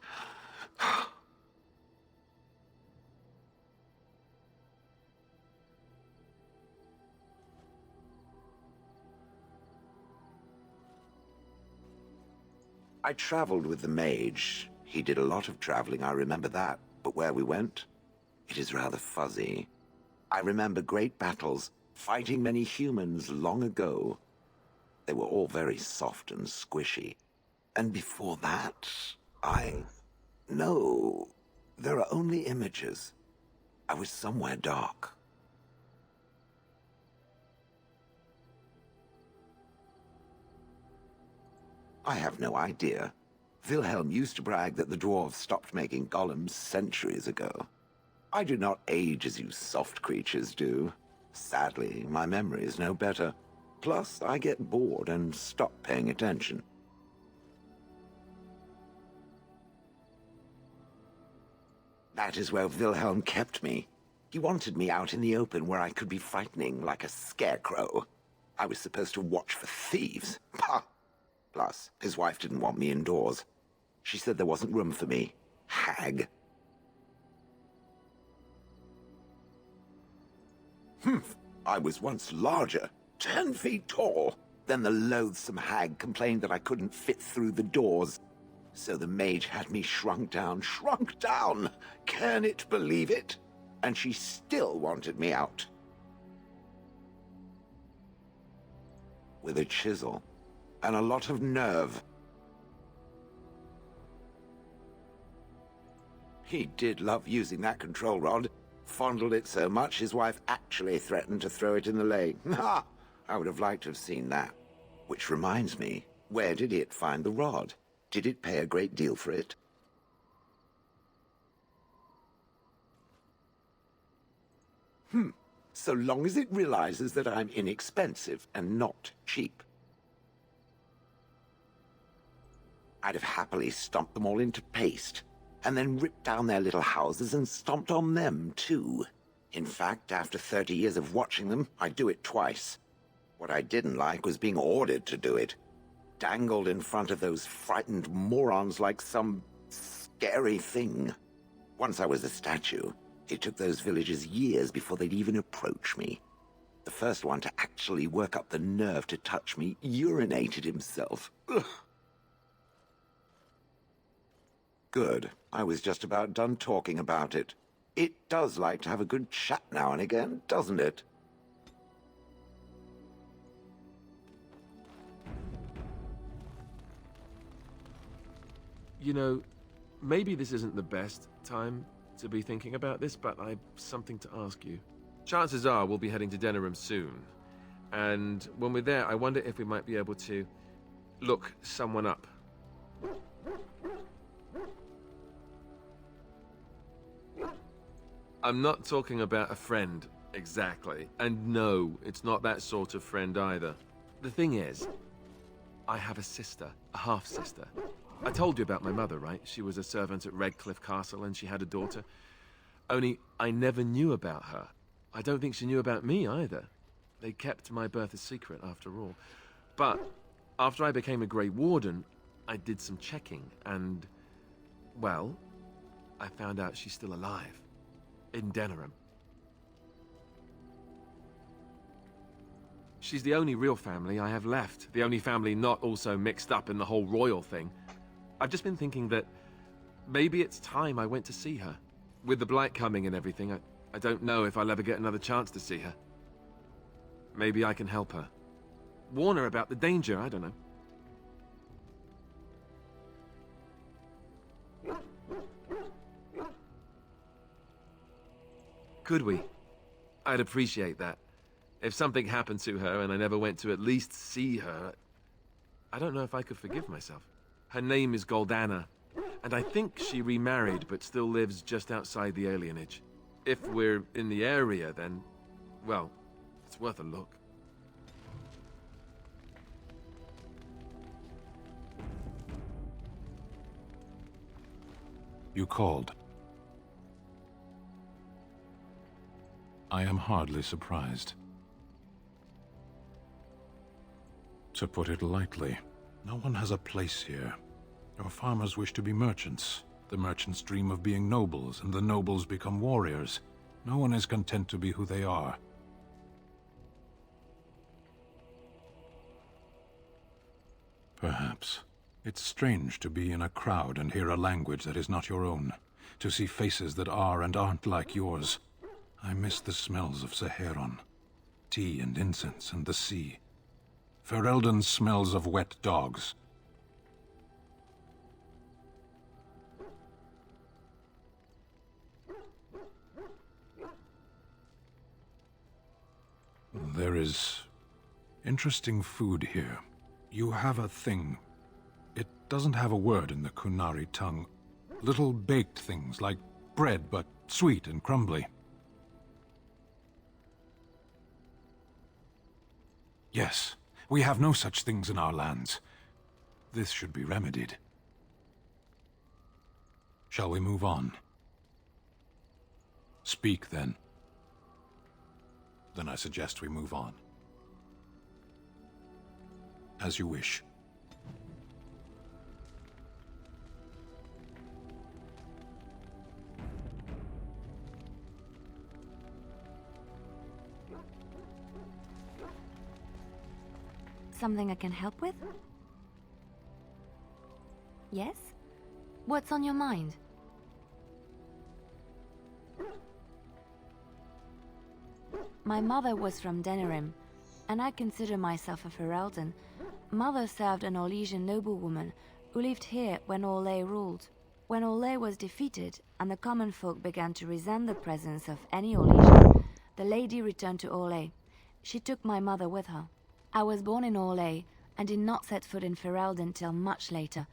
I traveled with the mage. He did a lot of traveling, I remember that. But where we went, it is rather fuzzy. I remember great battles, fighting many humans long ago. They were all very soft and squishy. And before that, No, there are only images. I was somewhere dark. I have no idea. Wilhelm used to brag that the dwarves stopped making golems centuries ago. I do not age as you soft creatures do. Sadly, my memory is no better. Plus, I get bored and stop paying attention. That is where Wilhelm kept me. He wanted me out in the open where I could be frightening like a scarecrow. I was supposed to watch for thieves. Pah! Plus, his wife didn't want me indoors. She said there wasn't room for me. Hag. Humph! I was once larger, 10 feet tall. Then the loathsome hag complained that I couldn't fit through the doors. So the mage had me shrunk down. Can it believe it? And she still wanted me out. With a chisel and a lot of nerve. He did love using that control rod. Fondled it so much his wife actually threatened to throw it in the lake. Ha! I would have liked to have seen that. Which reminds me, where did it find the rod? Did it pay a great deal for it? So long as it realizes that I'm inexpensive and not cheap. I'd have happily stomped them all into paste, and then ripped down their little houses and stomped on them, too. In fact, after 30 years of watching them, I'd do it twice. What I didn't like was being ordered to do it. Dangled in front of those frightened morons like some scary thing. Once I was a statue, it took those villagers years before they'd even approach me. The first one to actually work up the nerve to touch me urinated himself. Ugh. Good. I was just about done talking about it. It does like to have a good chat now and again, doesn't it? You know, maybe this isn't the best time to be thinking about this, but I've something to ask you. Chances are we'll be heading to Denerim soon. And when we're there, I wonder if we might be able to look someone up. I'm not talking about a friend, exactly. And no, it's not that sort of friend either. The thing is, I have a sister, a half-sister. I told you about my mother, right? She was a servant at Redcliffe Castle and she had a daughter. Only, I never knew about her. I don't think she knew about me either. They kept my birth a secret, after all. But, after I became a Grey Warden, I did some checking and, well, I found out she's still alive. In Denerim. She's the only real family I have left. The only family not also mixed up in the whole royal thing. I've just been thinking that maybe it's time I went to see her. With the blight coming and everything, I don't know if I'll ever get another chance to see her. Maybe I can help her. Warn her about the danger, I don't know. Could we? I'd appreciate that. If something happened to her and I never went to at least see her, I don't know if I could forgive myself. Her name is Goldana, and I think she remarried but still lives just outside the alienage. If we're in the area, then, well, it's worth a look. You called. I am hardly surprised. To put it lightly, no one has a place here. Your farmers wish to be merchants. The merchants dream of being nobles, and the nobles become warriors. No one is content to be who they are. Perhaps. It's strange to be in a crowd and hear a language that is not your own. To see faces that are and aren't like yours. I miss the smells of Saharon. Tea and incense and the sea. Ferelden smells of wet dogs. There is interesting food here. You have a thing. It doesn't have a word in the Kunari tongue. Little baked things like bread, but sweet and crumbly. Yes, we have no such things in our lands. This should be remedied. Shall we move on? Speak, then. Then I suggest we move on. As you wish. Something I can help with? Yes? What's on your mind? My mother was from Denerim, and I consider myself a Ferelden. Mother served an Orlesian noblewoman who lived here when Orlais ruled. When Orlais was defeated and the common folk began to resent the presence of any Orlesian, the lady returned to Orlais. She took my mother with her. I was born in Orlais and did not set foot in Ferelden till much later.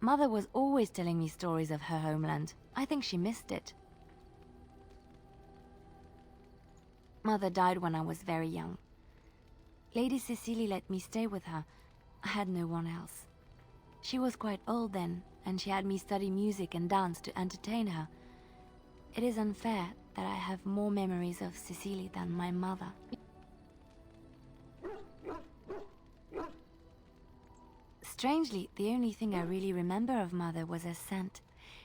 Mother was always telling me stories of her homeland. I think she missed it. Mother died when I was very young. Lady Cecily let me stay with her. I had no one else. She was quite old then, and she had me study music and dance to entertain her. It is unfair that I have more memories of Cecily than my mother. Strangely, the only thing I really remember of Mother was her scent.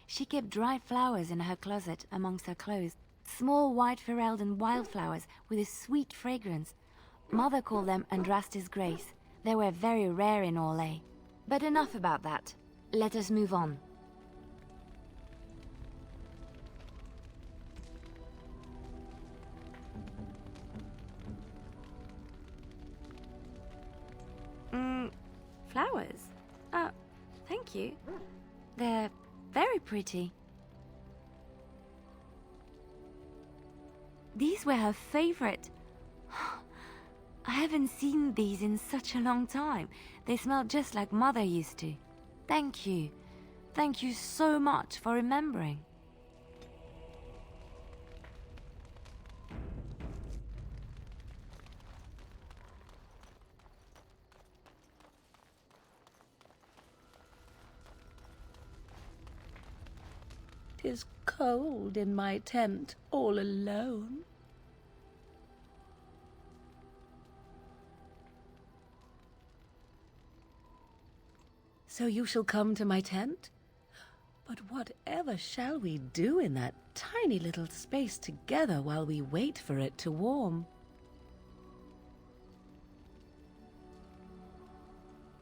She kept dried flowers in her closet amongst her clothes. Small white Ferelden wildflowers with a sweet fragrance. Mother called them Andraste's Grace. They were very rare in Orlais. But enough about that. Let us move on. Flowers? Thank you. They're very pretty. These were her favorite. I haven't seen these in such a long time. They smell just like Mother used to. Thank you. Thank you so much for remembering. "'Tis cold in my tent, all alone." "So you shall come to my tent? But whatever shall we do in that tiny little space together while we wait for it to warm?"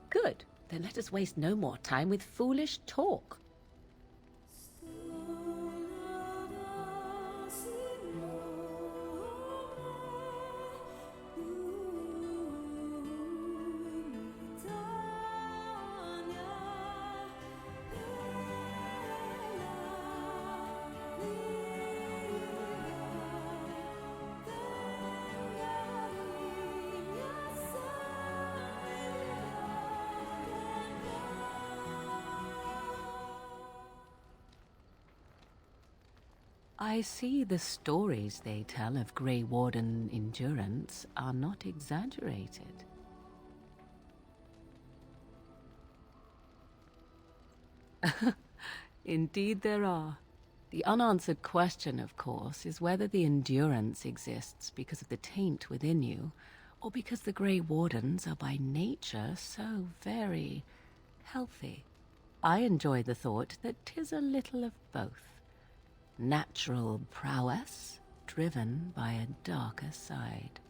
"Good. Then let us waste no more time with foolish talk." I see the stories they tell of Grey Warden endurance are not exaggerated. Indeed there are. The unanswered question, of course, is whether the endurance exists because of the taint within you, or because the Grey Wardens are by nature so very healthy. I enjoy the thought that 'tis a little of both. Natural prowess, driven by a darker side.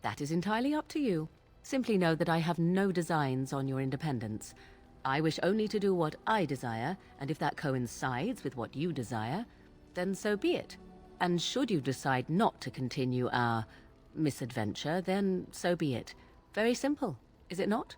That is entirely up to you. Simply know that I have no designs on your independence. I wish only to do what I desire, and if that coincides with what you desire, then so be it. And should you decide not to continue our misadventure, then so be it. Very simple, is it not?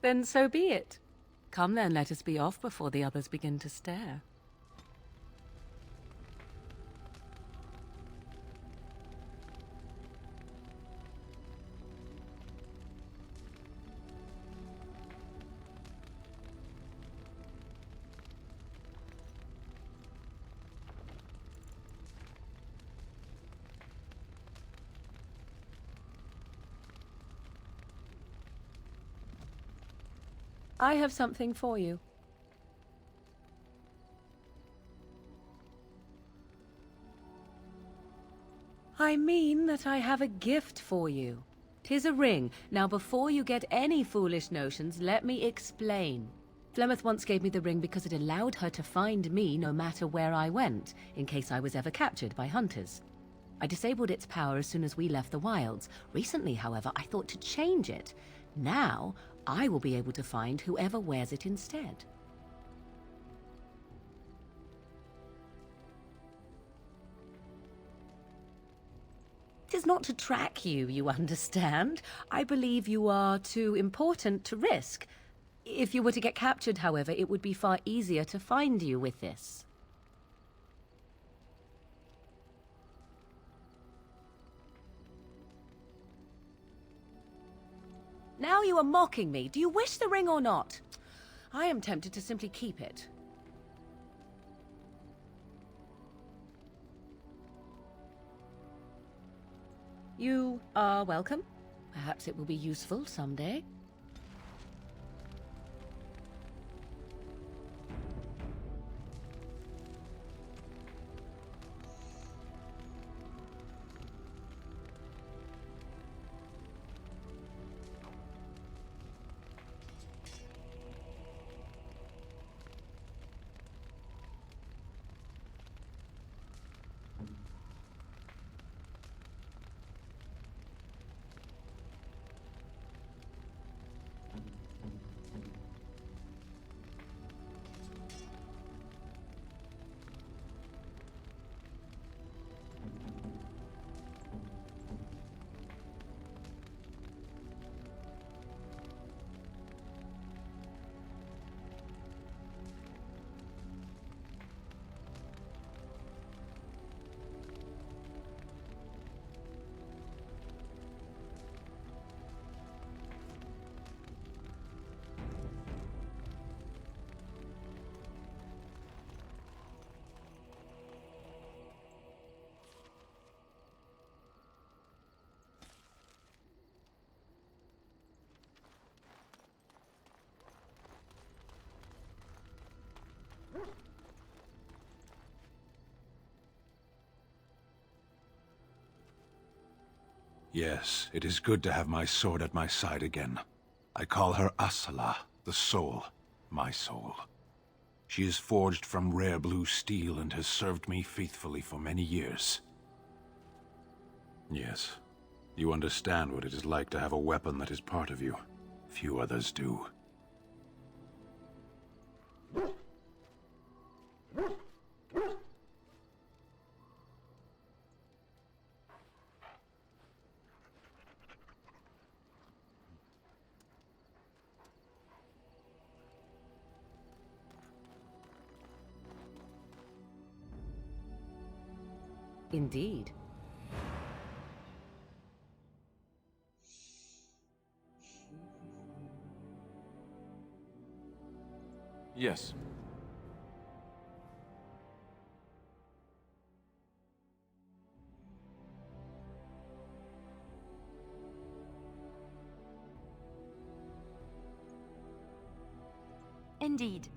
Then so be it. Come then, let us be off before the others begin to stare. I have something for you. I mean that I have a gift for you. 'Tis a ring. Now before you get any foolish notions, let me explain. Flemeth once gave me the ring because it allowed her to find me no matter where I went, in case I was ever captured by hunters. I disabled its power as soon as we left the wilds. Recently, however, I thought to change it. Now, I will be able to find whoever wears it instead. It is not to track you, you understand. I believe you are too important to risk. If you were to get captured, however, it would be far easier to find you with this. Now you are mocking me. Do you wish the ring or not? I am tempted to simply keep it. You are welcome. Perhaps it will be useful someday. Yes, it is good to have my sword at my side again. I call her Asala, the soul, my soul. She is forged from rare blue steel and has served me faithfully for many years. Yes, you understand what it is like to have a weapon that is part of you. Few others do. Indeed. Yes. Indeed.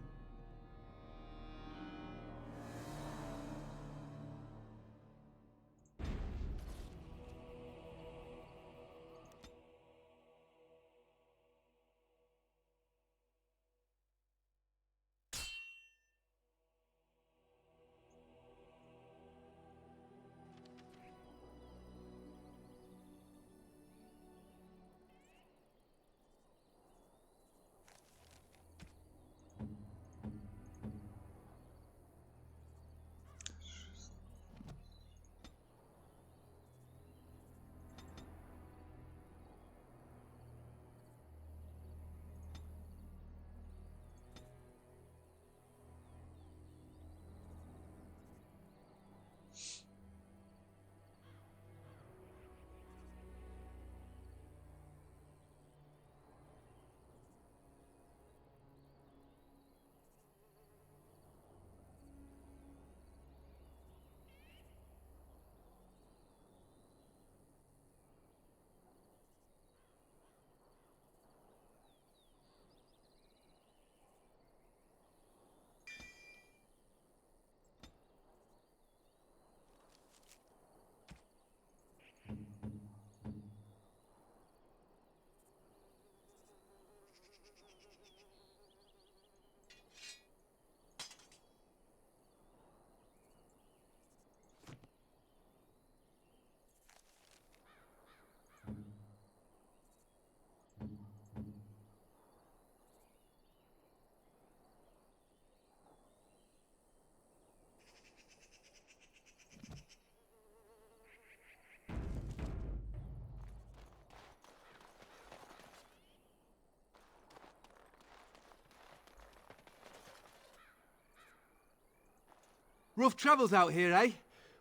Rough travels out here, eh?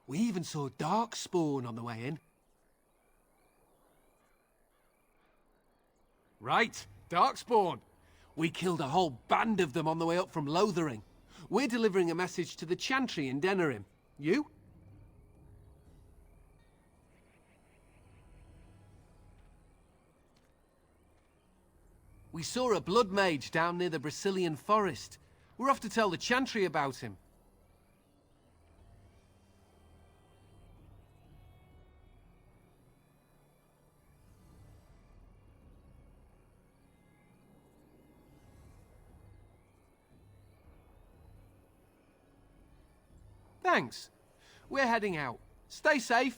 We even saw Darkspawn on the way in. Right, Darkspawn. We killed a whole band of them on the way up from Lothering. We're delivering a message to the Chantry in Denerim. You? We saw a blood mage down near the Brazilian forest. We're off to tell the Chantry about him. Thanks. We're heading out. Stay safe.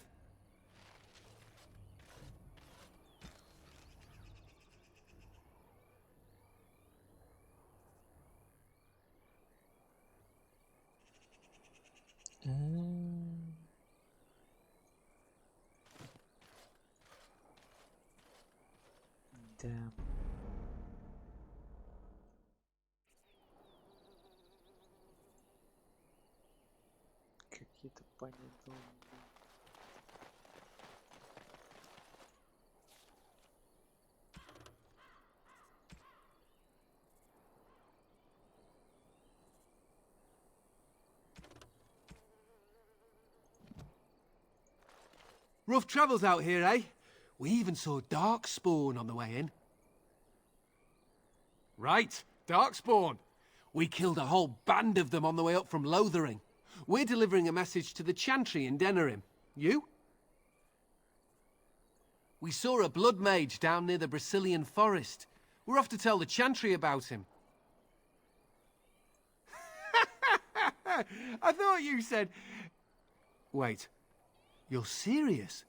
Damn. Какие-то понятные. Rough travels out here, eh? We even saw Darkspawn on the way in. Right, Darkspawn. We killed a whole band of them on the way up from Lothering. We're delivering a message to the Chantry in Denerim. You? We saw a blood mage down near the Brazilian forest. We're off to tell the Chantry about him. I thought you said... Wait. You're serious?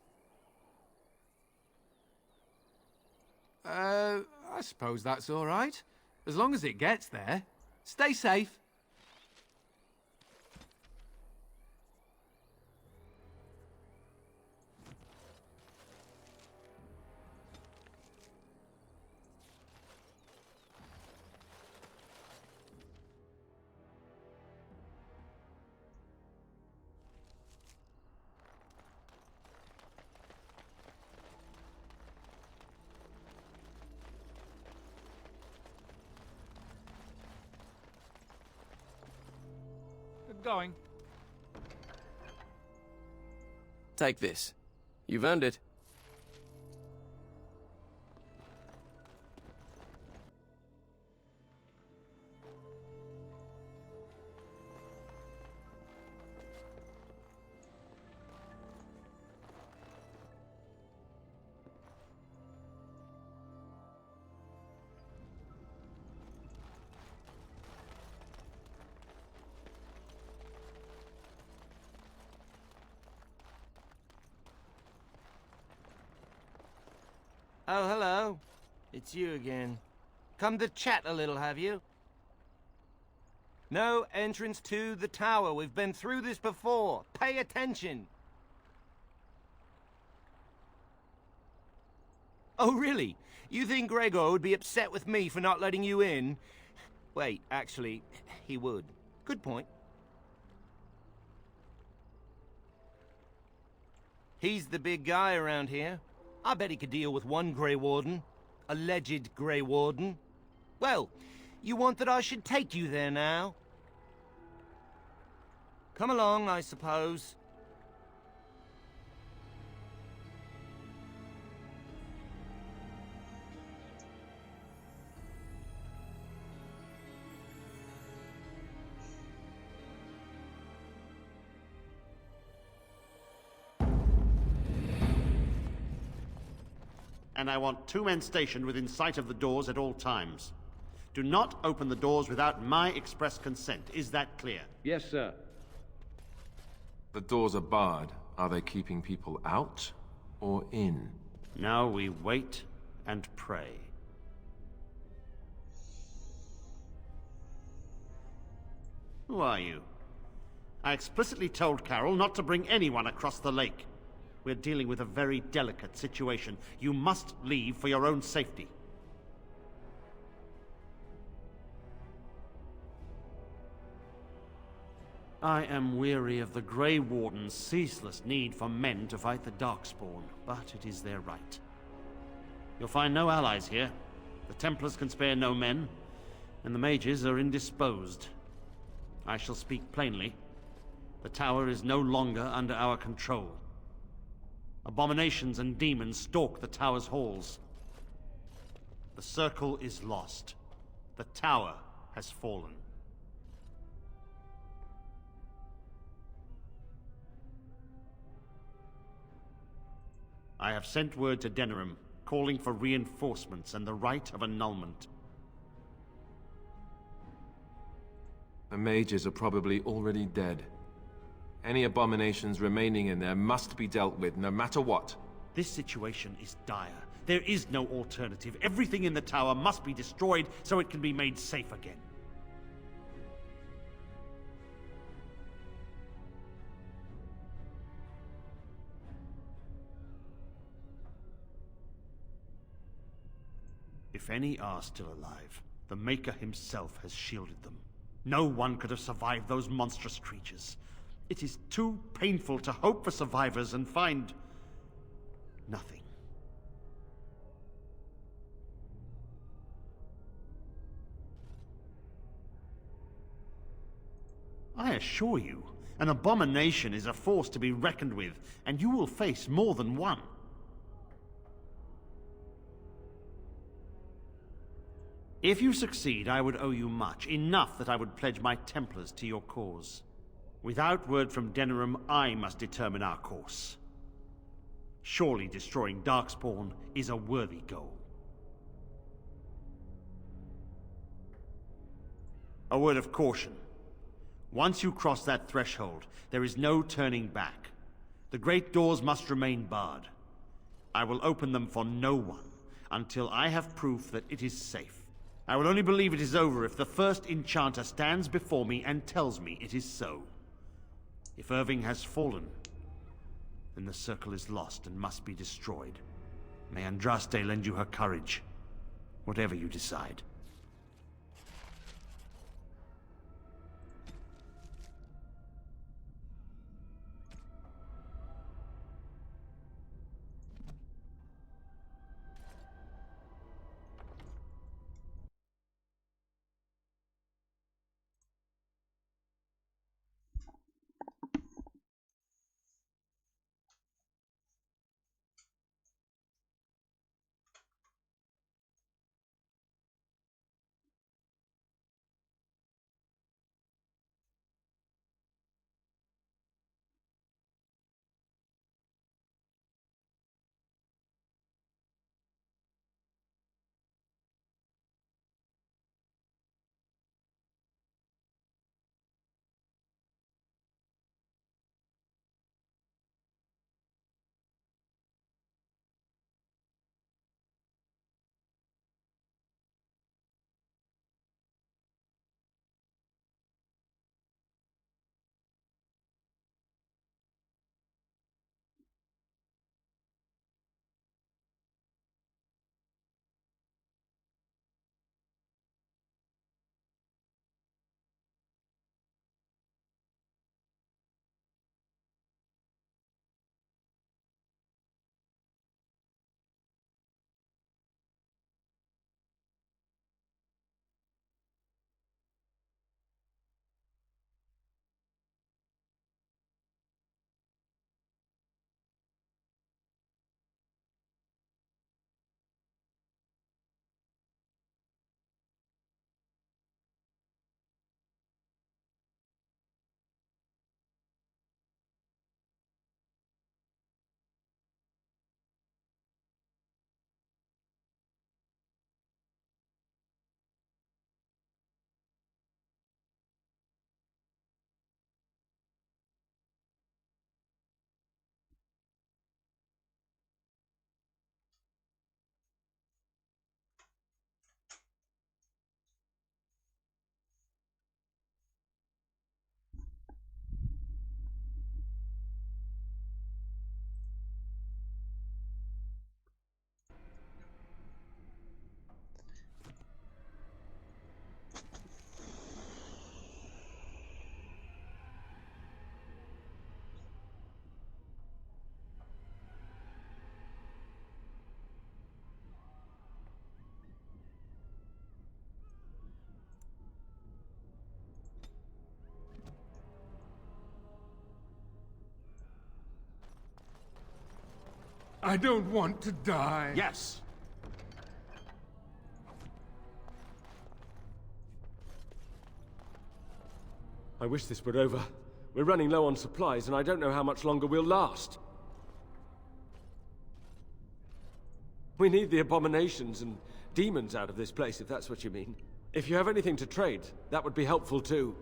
I suppose that's all right. As long as it gets there. Stay safe. Going. Take this. You've earned it. Oh, hello. It's you again. Come to chat a little, have you? No entrance to the tower. We've been through this before. Pay attention. Oh, really? You think Gregor would be upset with me for not letting you in? Wait, actually, he would. Good point. He's the big guy around here. I bet he could deal with one Grey Warden. Alleged Grey Warden. Well, you want that I should take you there now? Come along, I suppose. And I want 2 men stationed within sight of the doors at all times. Do not open the doors without my express consent. Is that clear? Yes, sir. The doors are barred. Are they keeping people out or in? Now we wait and pray. Who are you? I explicitly told Carol not to bring anyone across the lake. We're dealing with a very delicate situation. You must leave for your own safety. I am weary of the Grey Warden's ceaseless need for men to fight the Darkspawn, but it is their right. You'll find no allies here. The Templars can spare no men, and the mages are indisposed. I shall speak plainly. The tower is no longer under our control. Abominations and demons stalk the tower's halls. The circle is lost. The tower has fallen. I have sent word to Denerim, calling for reinforcements and the right of annulment. The mages are probably already dead. Any abominations remaining in there must be dealt with, no matter what. This situation is dire. There is no alternative. Everything in the tower must be destroyed so it can be made safe again. If any are still alive, the Maker himself has shielded them. No one could have survived those monstrous creatures. It is too painful to hope for survivors and find nothing. I assure you, an abomination is a force to be reckoned with, and you will face more than one. If you succeed, I would owe you much, enough that I would pledge my Templars to your cause. Without word from Denerim, I must determine our course. Surely destroying Darkspawn is a worthy goal. A word of caution. Once you cross that threshold, there is no turning back. The great doors must remain barred. I will open them for no one until I have proof that it is safe. I will only believe it is over if the first enchanter stands before me and tells me it is so. If Irving has fallen, then the circle is lost and must be destroyed. May Andraste lend you her courage, whatever you decide. I don't want to die. Yes. I wish this were over. We're running low on supplies, and I don't know how much longer we'll last. We need the abominations and demons out of this place, if that's what you mean. If you have anything to trade, that would be helpful too.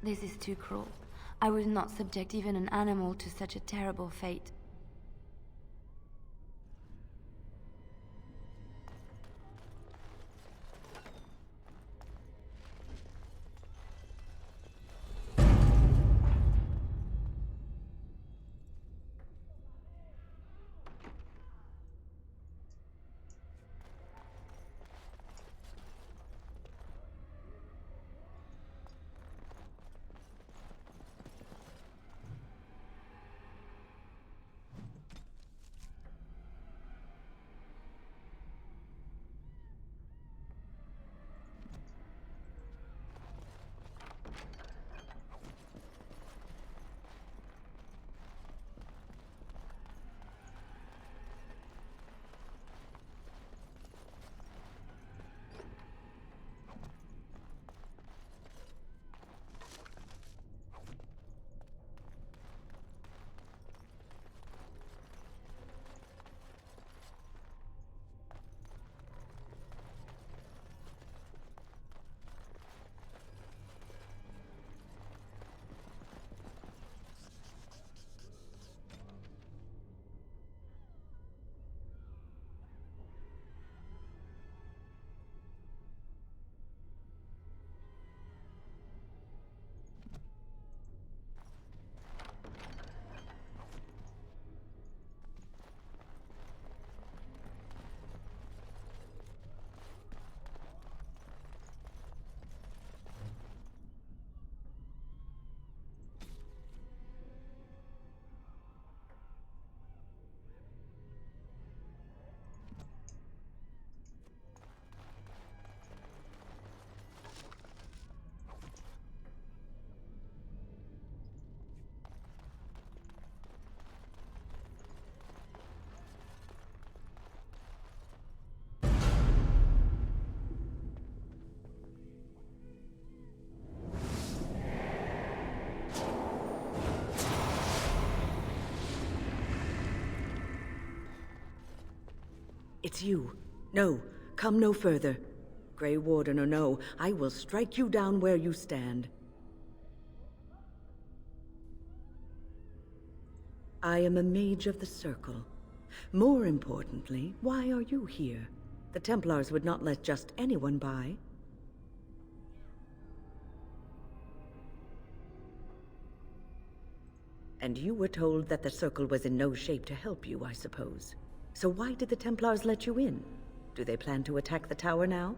This is too cruel. I would not subject even an animal to such a terrible fate. It's you. No, come no further. Grey Warden or no, I will strike you down where you stand. I am a mage of the Circle. More importantly, why are you here? The Templars would not let just anyone by. And you were told that the Circle was in no shape to help you, I suppose. So why did the Templars let you in? Do they plan to attack the tower now?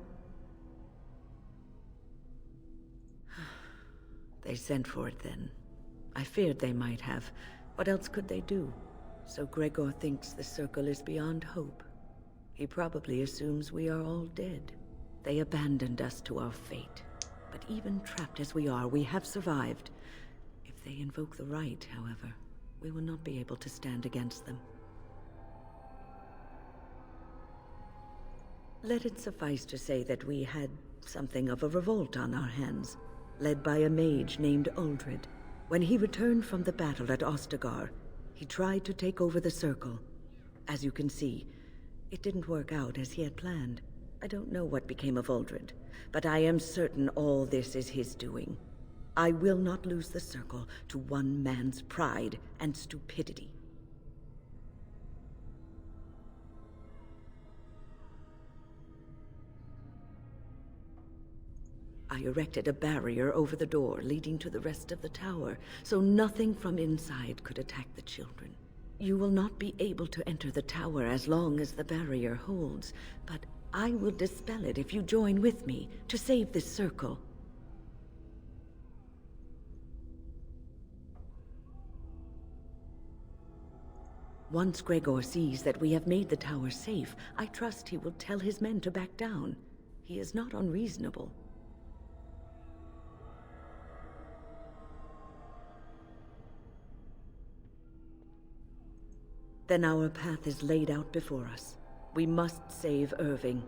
They sent for it then. I feared they might have. What else could they do? So Gregor thinks the Circle is beyond hope. He probably assumes we are all dead. They abandoned us to our fate. But even trapped as we are, we have survived. If they invoke the right, however, we will not be able to stand against them. Let it suffice to say that we had something of a revolt on our hands, led by a mage named Uldred. When he returned from the battle at Ostagar, he tried to take over the Circle. As you can see, it didn't work out as he had planned. I don't know what became of Uldred, but I am certain all this is his doing. I will not lose the Circle to one man's pride and stupidity. I erected a barrier over the door leading to the rest of the tower, so nothing from inside could attack the children. You will not be able to enter the tower as long as the barrier holds, but I will dispel it if you join with me to save this circle. Once Gregor sees that we have made the tower safe, I trust he will tell his men to back down. He is not unreasonable. Then our path is laid out before us. We must save Irving.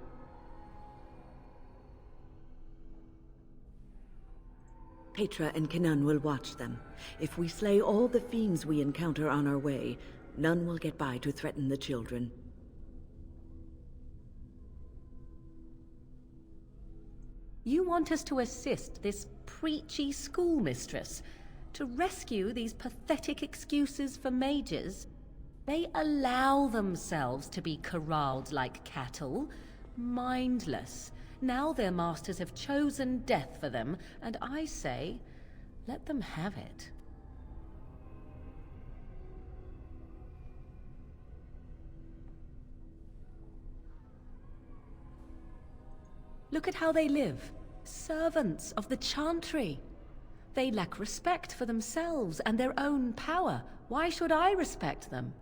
Petra and Kenan will watch them. If we slay all the fiends we encounter on our way, none will get by to threaten the children. You want us to assist this preachy schoolmistress to rescue these pathetic excuses for mages? They allow themselves to be corralled like cattle, mindless. Now their masters have chosen death for them, and I say, let them have it. Look at how they live. Servants of the Chantry. They lack respect for themselves and their own power. Why should I respect them?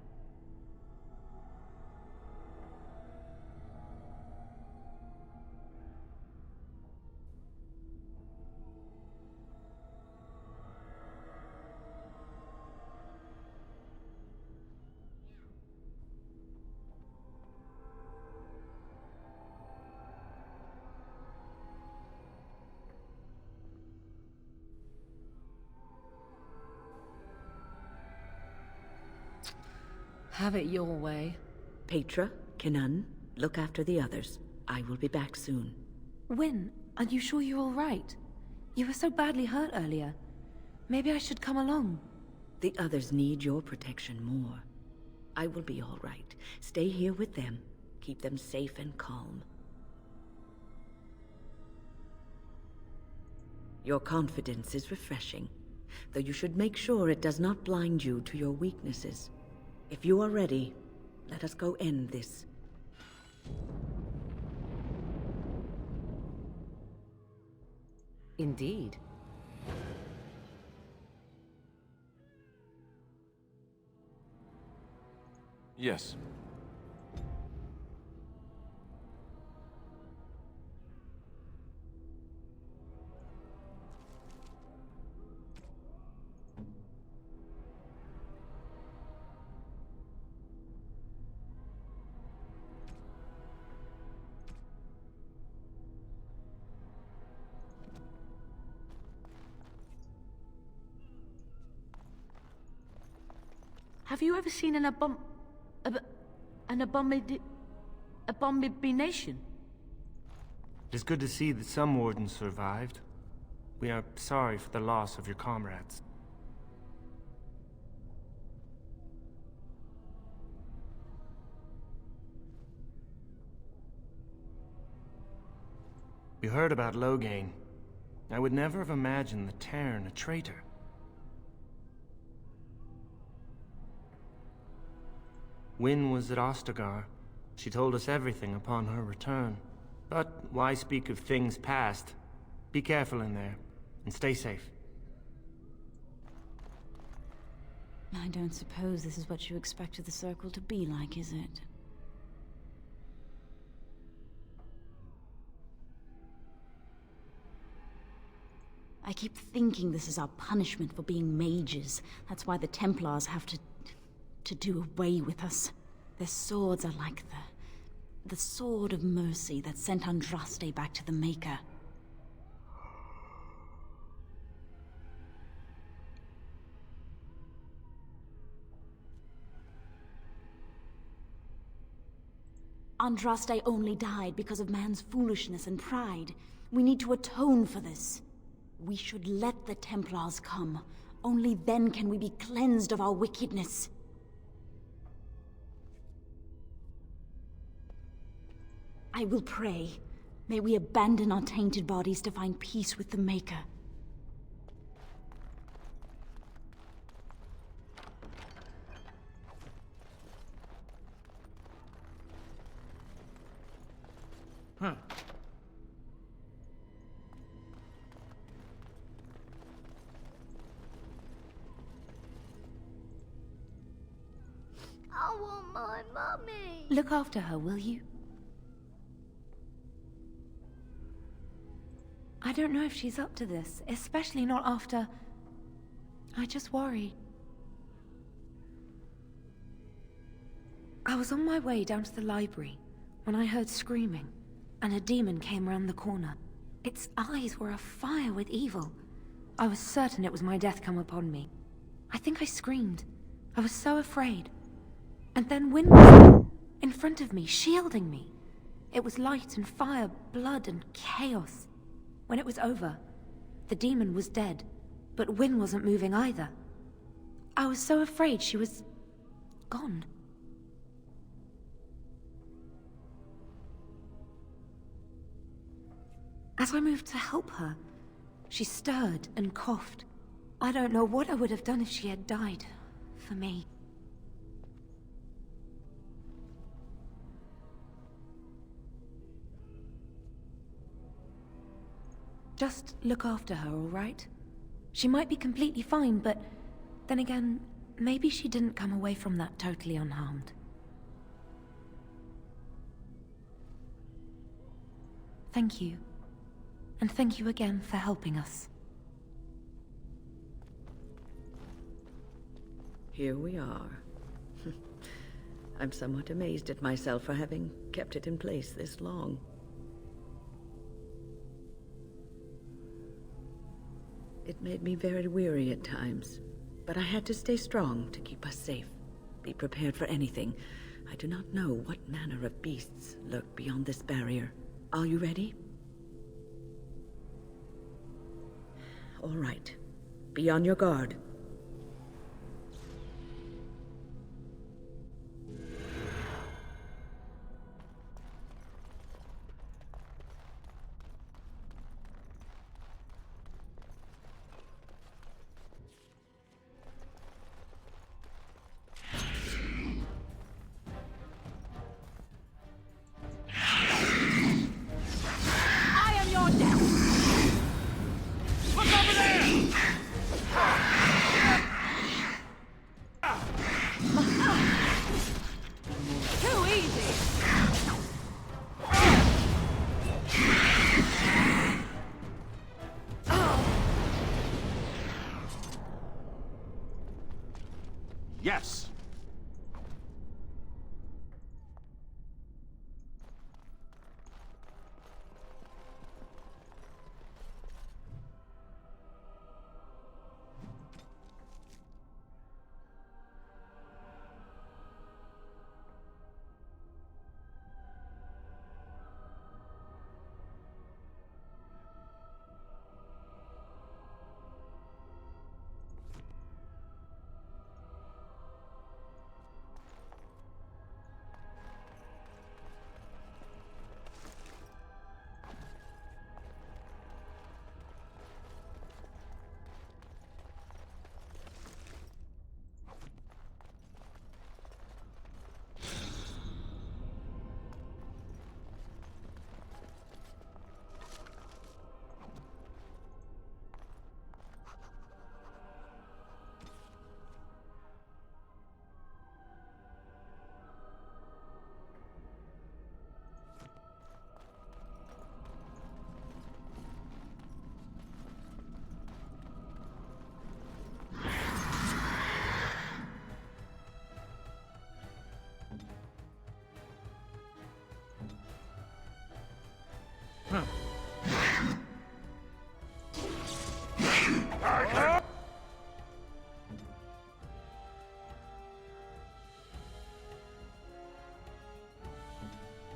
Have it your way. Petra, Kenan, look after the others. I will be back soon. Wyn, are you sure you're all right? You were so badly hurt earlier. Maybe I should come along. The others need your protection more. I will be all right. Stay here with them. Keep them safe and calm. Your confidence is refreshing, though you should make sure it does not blind you to your weaknesses. If you are ready, let us go end this. Indeed. Yes. Have you ever seen an abomination? It is good to see that some wardens survived. We are sorry for the loss of your comrades. We heard about Loghain. I would never have imagined the Terran a traitor. Wyn was at Ostagar. She told us everything upon her return. But why speak of things past? Be careful in there, and stay safe. I don't suppose this is what you expected the Circle to be like, is it? I keep thinking this is our punishment for being mages. That's why the Templars have to do away with us. Their swords are like the sword of mercy that sent Andraste back to the Maker. Andraste only died because of man's foolishness and pride. We need to atone for this. We should let the Templars come. Only then can we be cleansed of our wickedness. I will pray. May we abandon our tainted bodies to find peace with the Maker. Huh. I want my mummy. Look after her, will you? I don't know if she's up to this, especially not after... I just worry. I was on my way down to the library when I heard screaming, and a demon came around the corner. Its eyes were afire with evil. I was certain it was my death come upon me. I think I screamed. I was so afraid. And then Wynne was in front of me, shielding me. It was light and fire, blood and chaos. When it was over, the demon was dead, but Wynne wasn't moving either. I was so afraid she was... gone. As I moved to help her, she stirred and coughed. I don't know what I would have done if she had died. For me. Just look after her, all right? She might be completely fine, but then again, maybe she didn't come away from that totally unharmed. Thank you. And thank you again for helping us. Here we are. I'm somewhat amazed at myself for having kept it in place this long. It made me very weary at times, but I had to stay strong to keep us safe. Be prepared for anything. I do not know what manner of beasts lurk beyond this barrier. Are you ready? All right. Be on your guard. I am your death! Look over there! Too easy! Yes!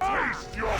Taste your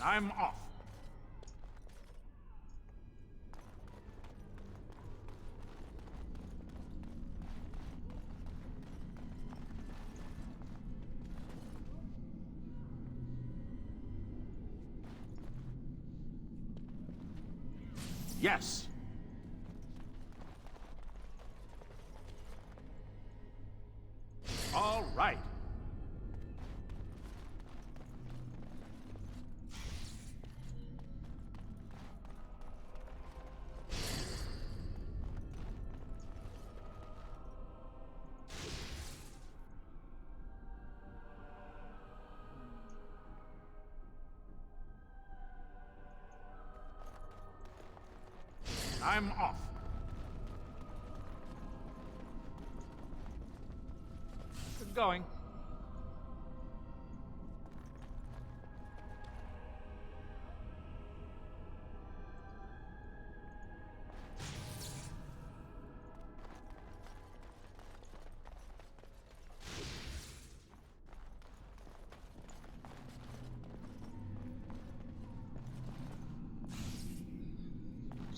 I'm off. Yes. All right. I'm off. Going.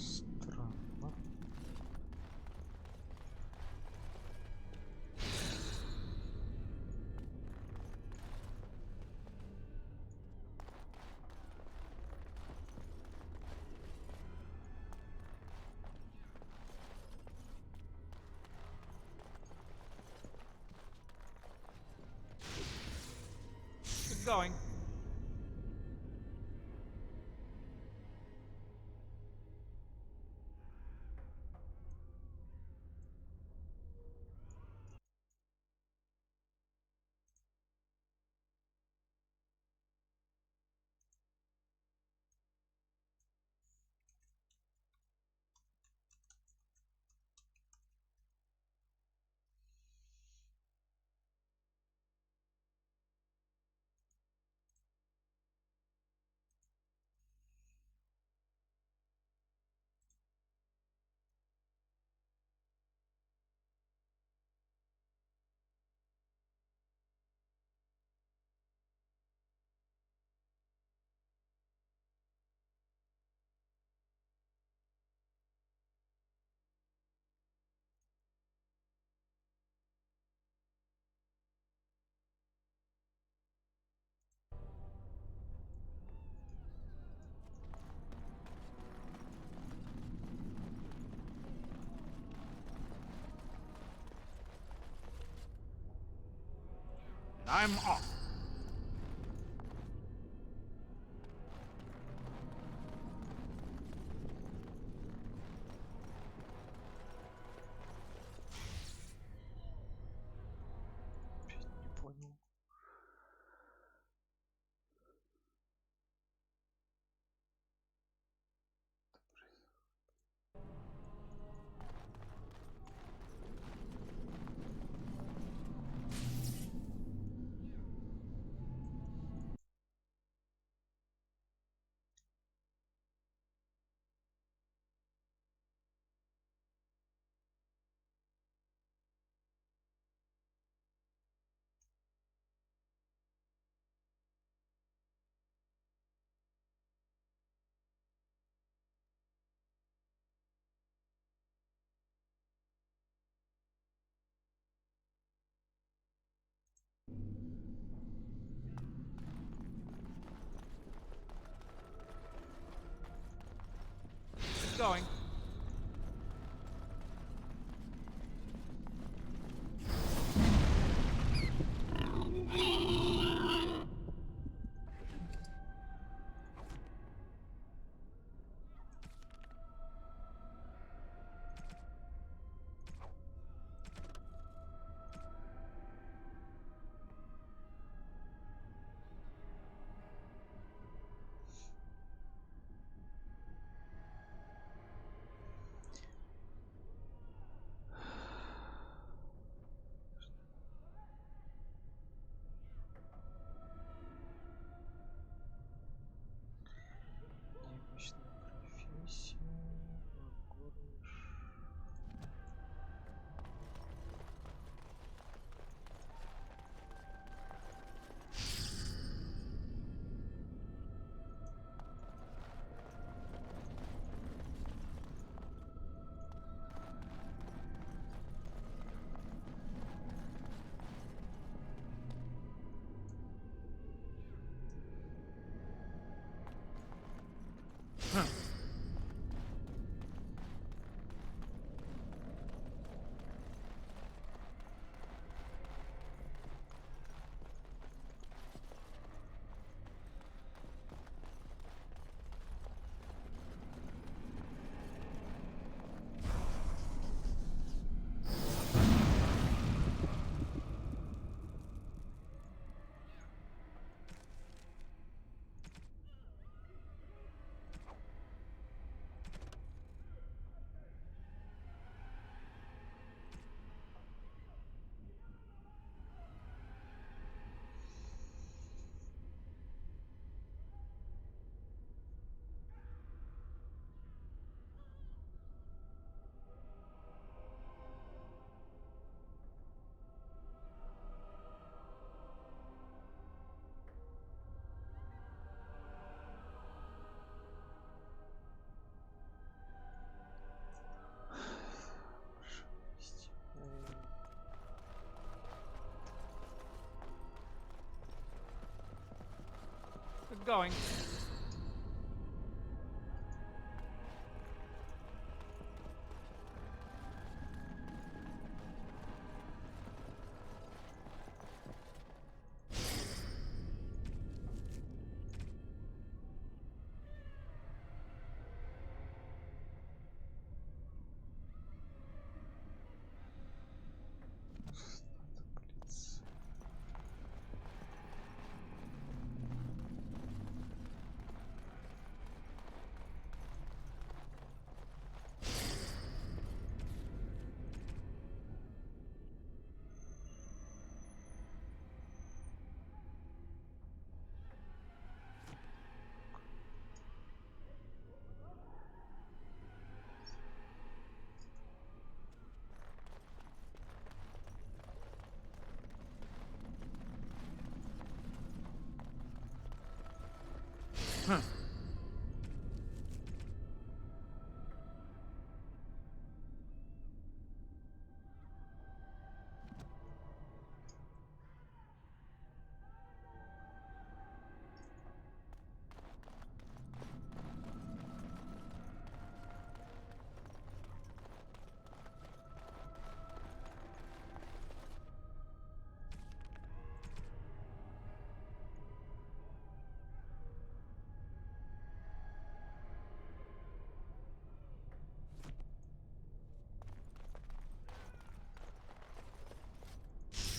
Странно. Going. I'm off. Не понял. Going. going. Huh.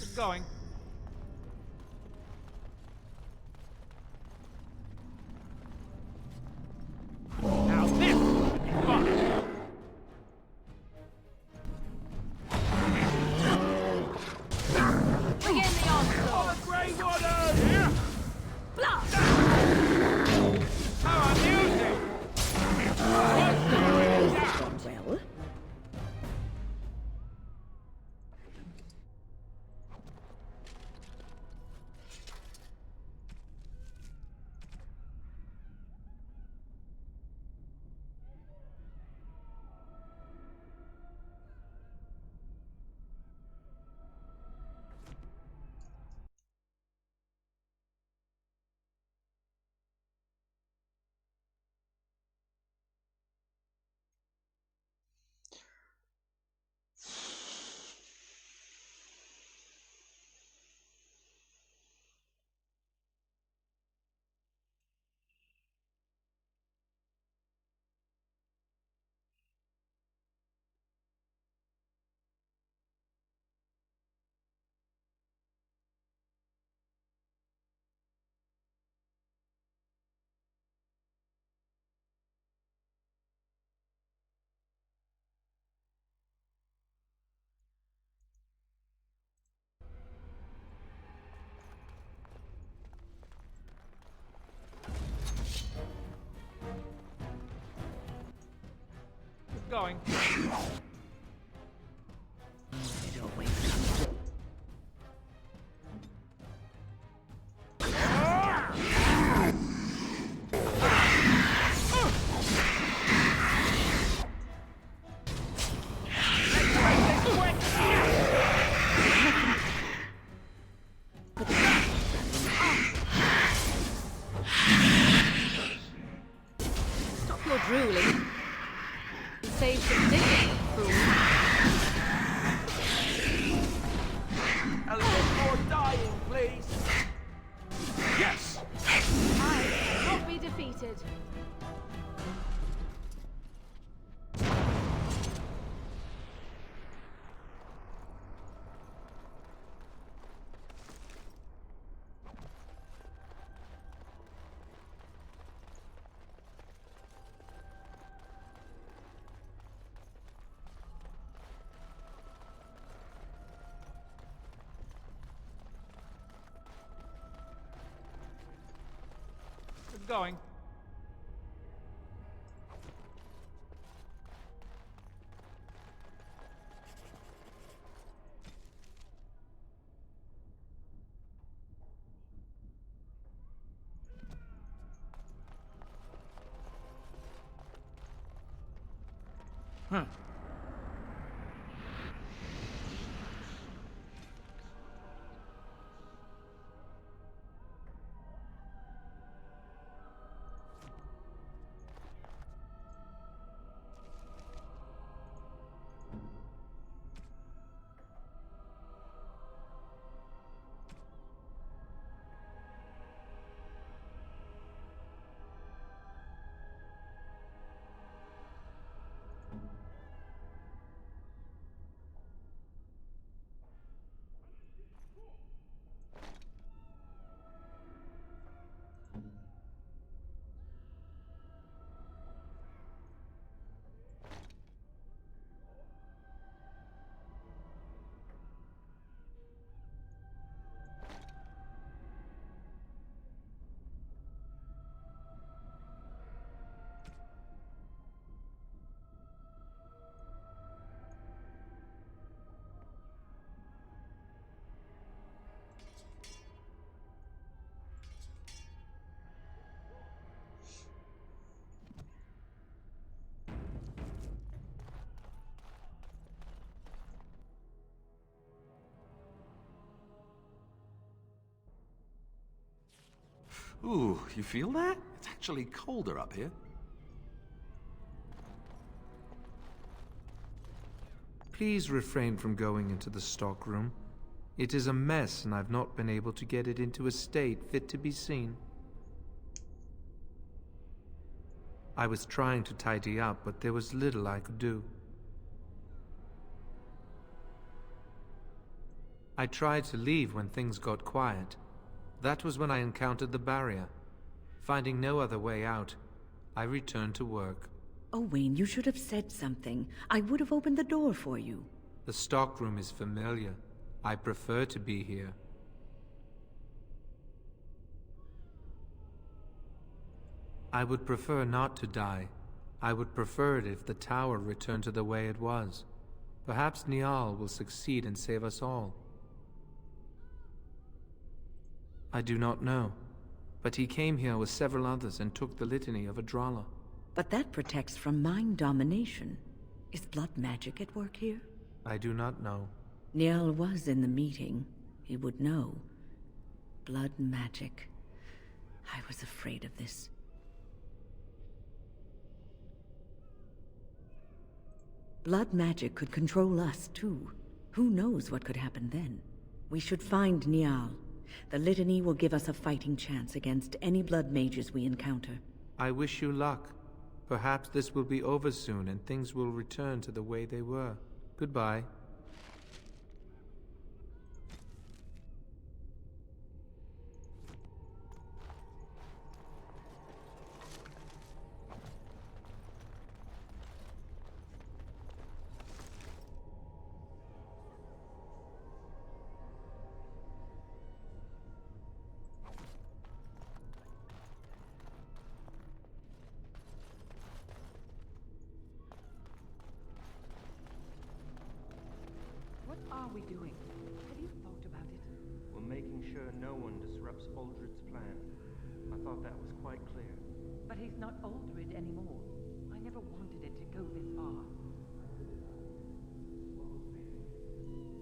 It's going. Now this will be fun. Bring in the onslaught! Oh, the Grey Warden! Yeah. Blast! How amusing! Well, It's going. Stop your drooling. And save some dignity, fool. A little more dying, please. Yes! I will not be defeated. It's going. Huh. Ooh, you feel that? It's actually colder up here. Please refrain from going into the stockroom. It is a mess, and I've not been able to get it into a state fit to be seen. I was trying to tidy up, but there was little I could do. I tried to leave when things got quiet. That was when I encountered the barrier. Finding no other way out, I returned to work. Owain, you should have said something. I would have opened the door for you. The stockroom is familiar. I prefer to be here. I would prefer not to die. I would prefer it if the tower returned to the way it was. Perhaps Niall will succeed and save us all. I do not know, but he came here with several others and took the litany of Adralla. But that protects from mind domination. Is blood magic at work here? I do not know. Niall was in the meeting. He would know. Blood magic. I was afraid of this. Blood magic could control us, too. Who knows what could happen then? We should find Niall. The litany will give us a fighting chance against any blood mages we encounter. I wish you luck. Perhaps this will be over soon and things will return to the way they were. Goodbye. What are we doing? Have you thought about it? We're making sure no one disrupts Uldred's plan. I thought that was quite clear. But he's not Uldred anymore. I never wanted it to go this far.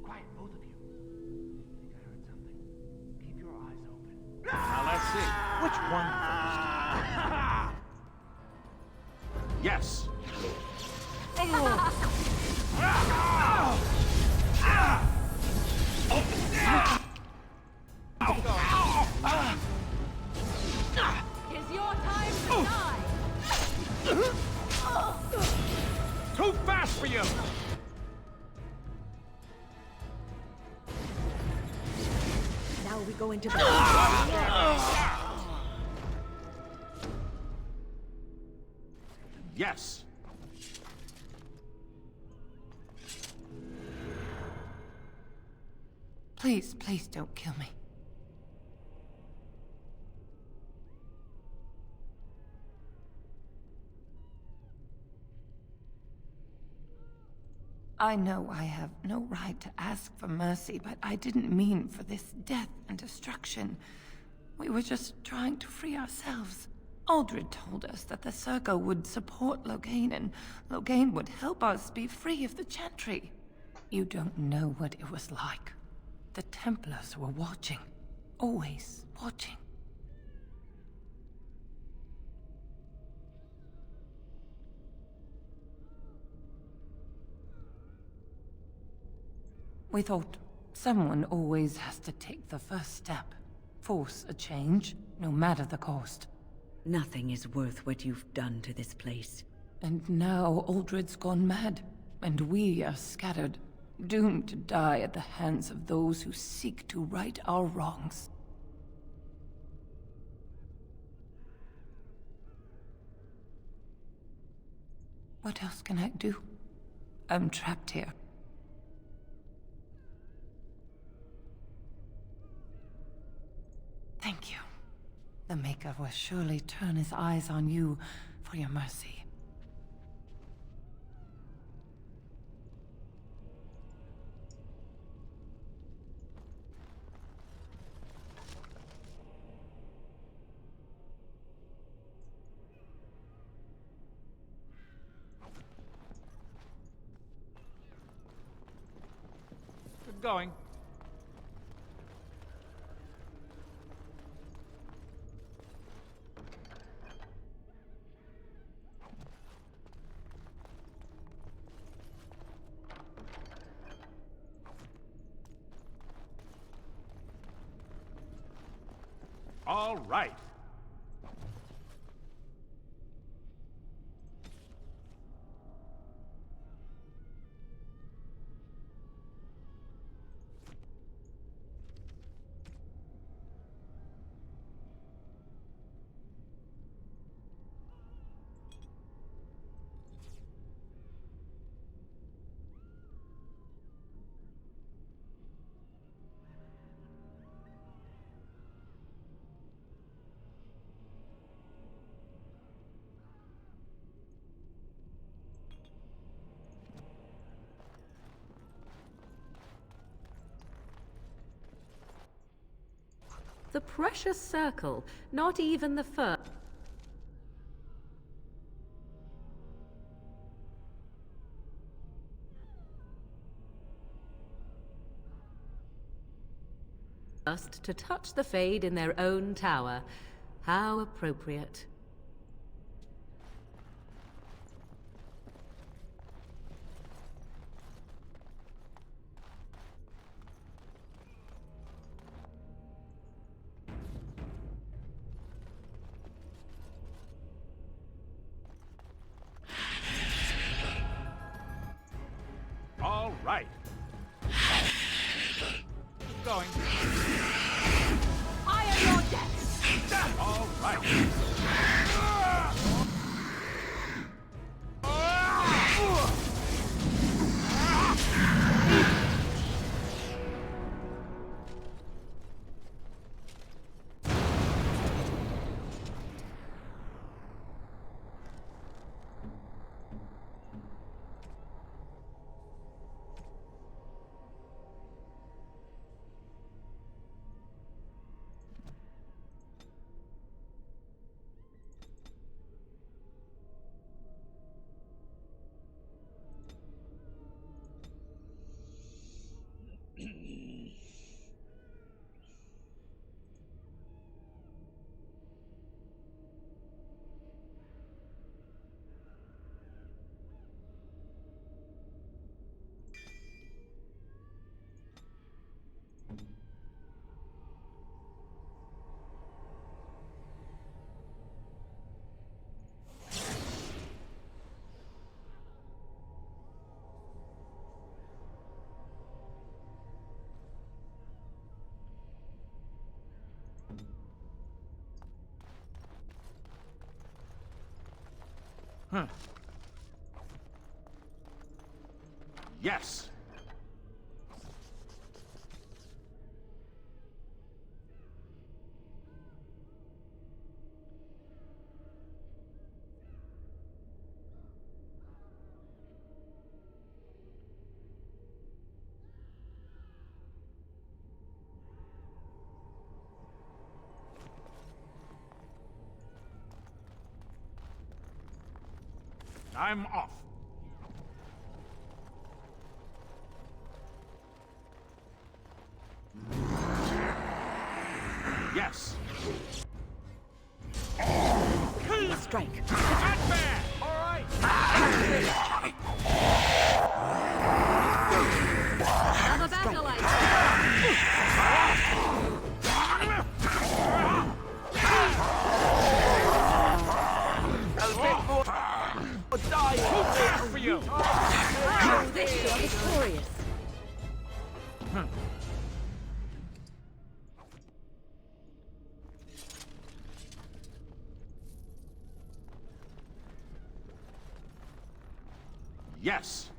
Quiet, both of you. I think I heard something. Keep your eyes open. Now let's see. Which one first? Yes. It's your time to die! Too fast for you! Now we go into the... Yes. Please, please don't kill me. I know I have no right to ask for mercy, but I didn't mean for this death and destruction. We were just trying to free ourselves. Uldred told us that the Circle would support Loghain, and Loghain would help us be free of the Chantry. You don't know what it was like. The Templars were watching. Always watching. We thought someone always has to take the first step. Force a change, no matter the cost. Nothing is worth what you've done to this place. And now Uldred's gone mad, and we are scattered, doomed to die at the hands of those who seek to right our wrongs. What else can I do? I'm trapped here. Thank you. The Maker will surely turn his eyes on you for your mercy. Good going. All right. The precious circle, not even the first. To touch the Fade in their own tower. How appropriate. All right. Keep going. I am your death! All right. Yes. I'm off. Yes. Key strike. Not bad. All right. Have a battle light. Die. Who's for you? Oh, this you're victorious. Yes.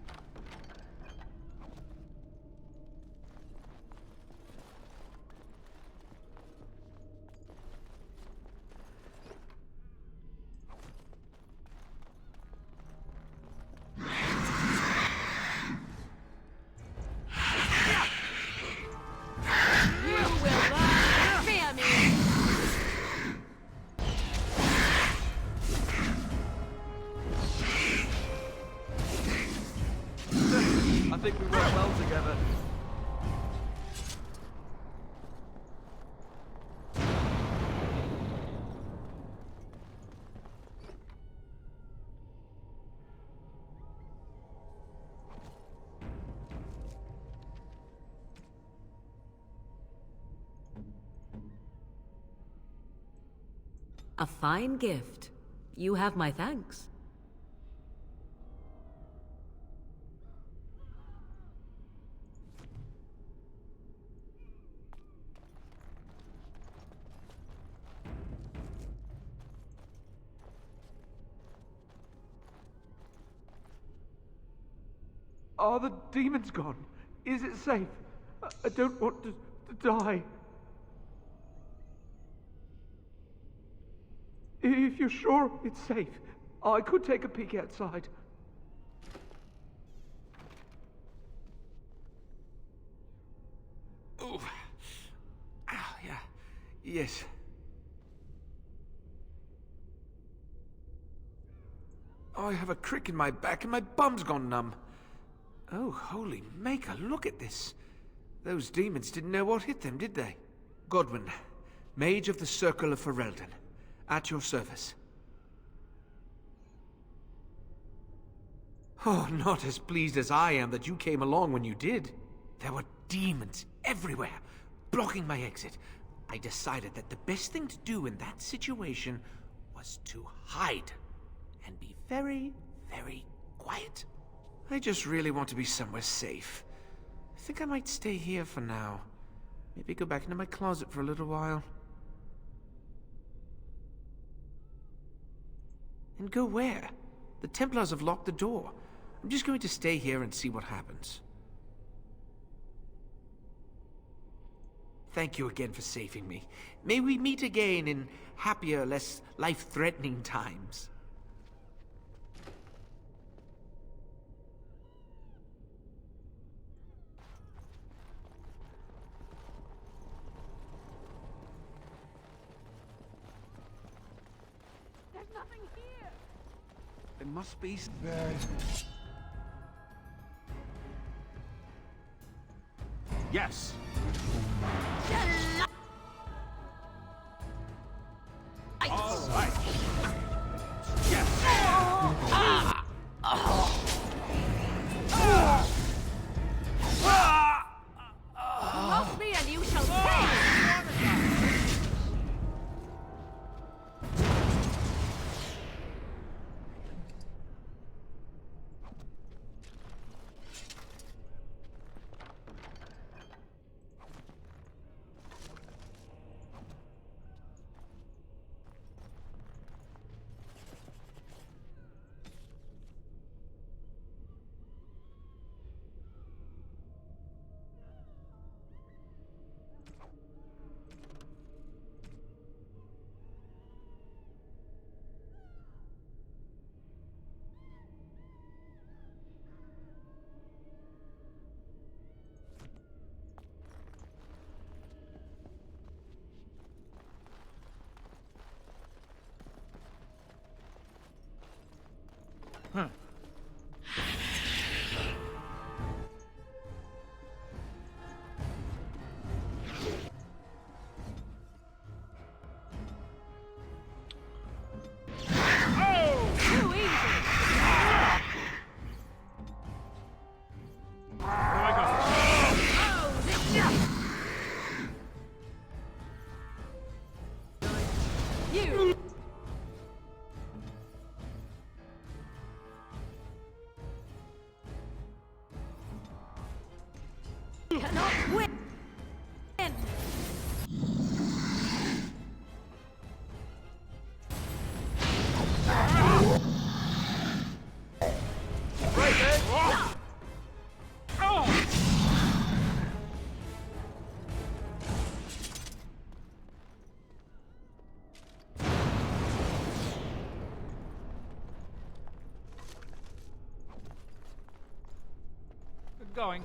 A fine gift. You have my thanks. Are the demons gone? Is it safe? I don't want to die. If you're sure it's safe, I could take a peek outside. Oh. Ah, yeah. Yes. I have a crick in my back and my bum's gone numb. Oh, holy maker, look at this. Those demons didn't know what hit them, did they? Godwin, Mage of the Circle of Ferelden, at your service. Oh, not as pleased as I am that you came along when you did. There were demons everywhere, blocking my exit. I decided that the best thing to do in that situation was to hide and be very, very quiet. I just really want to be somewhere safe. I think I might stay here for now. Maybe go back into my closet for a little while. And go where? The Templars have locked the door. I'm just going to stay here and see what happens. Thank you again for saving me. May we meet again in happier, less life-threatening times. There's nothing here. There must be... Yes. All right. Yes. Love me and you shall pay! Huh. Too easy! You! Cannot win! Going.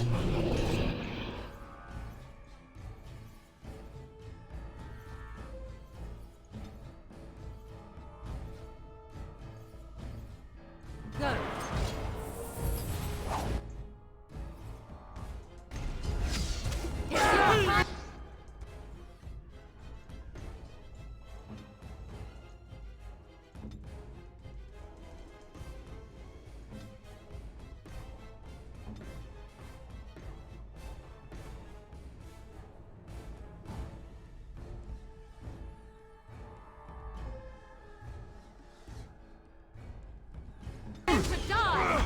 Go. To die!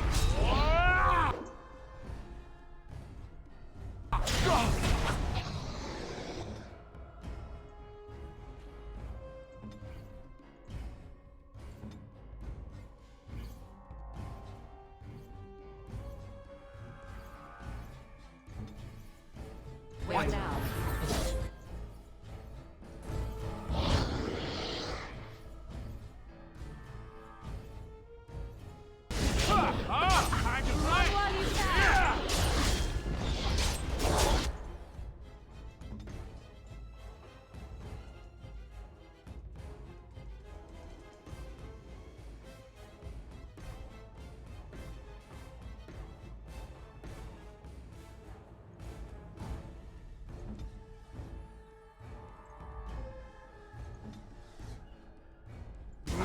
Wait now.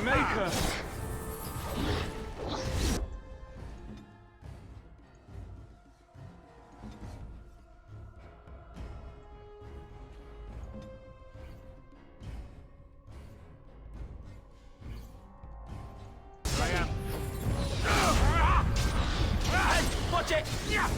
Maker! Watch it! Yes!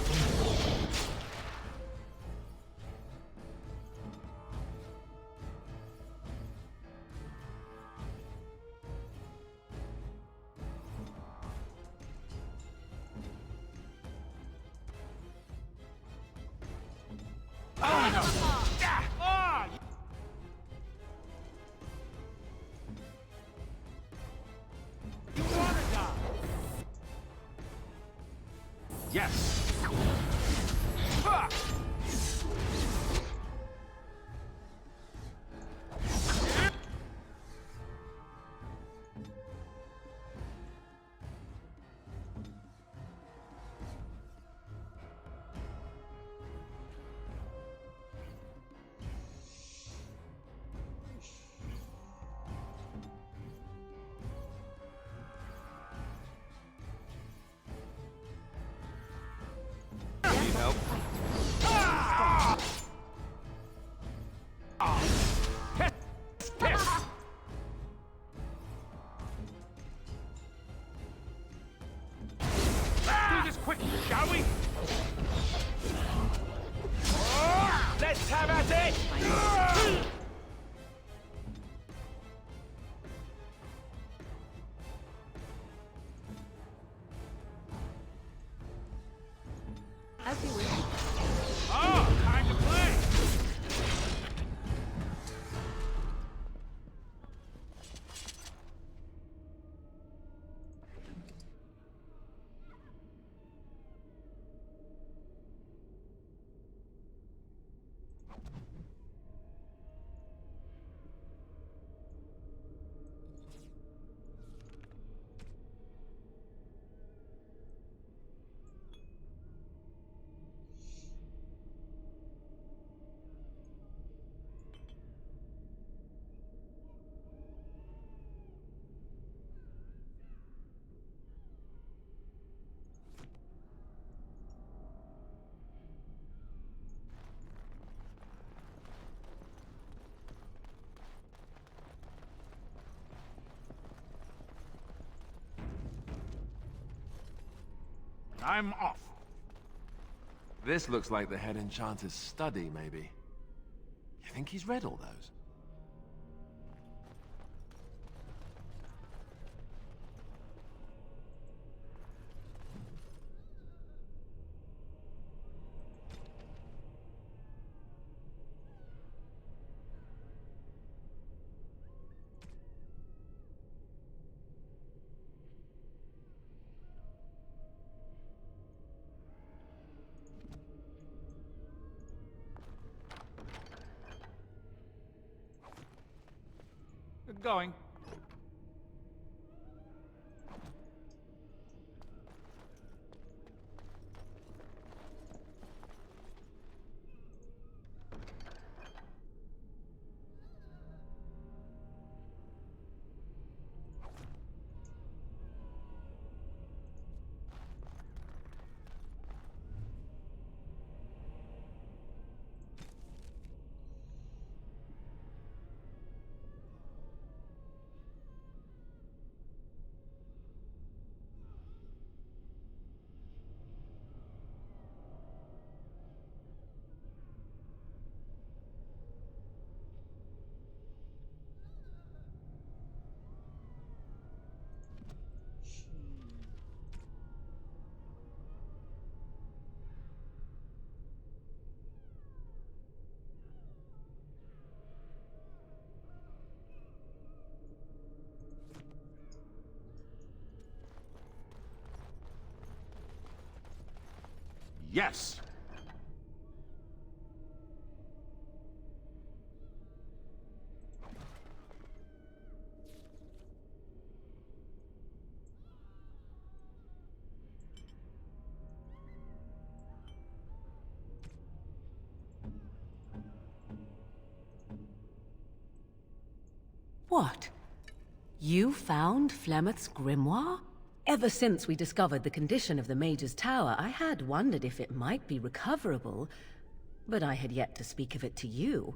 Need help? Do this quick, shall we? Let's have at it! As you wish. Oh, time to play! I'm off. This looks like the head enchanter's study, maybe. You think he's read all those? Going. Yes! What? You found Flemeth's grimoire? Ever since we discovered the condition of the Mage's Tower, I had wondered if it might be recoverable, but I had yet to speak of it to you.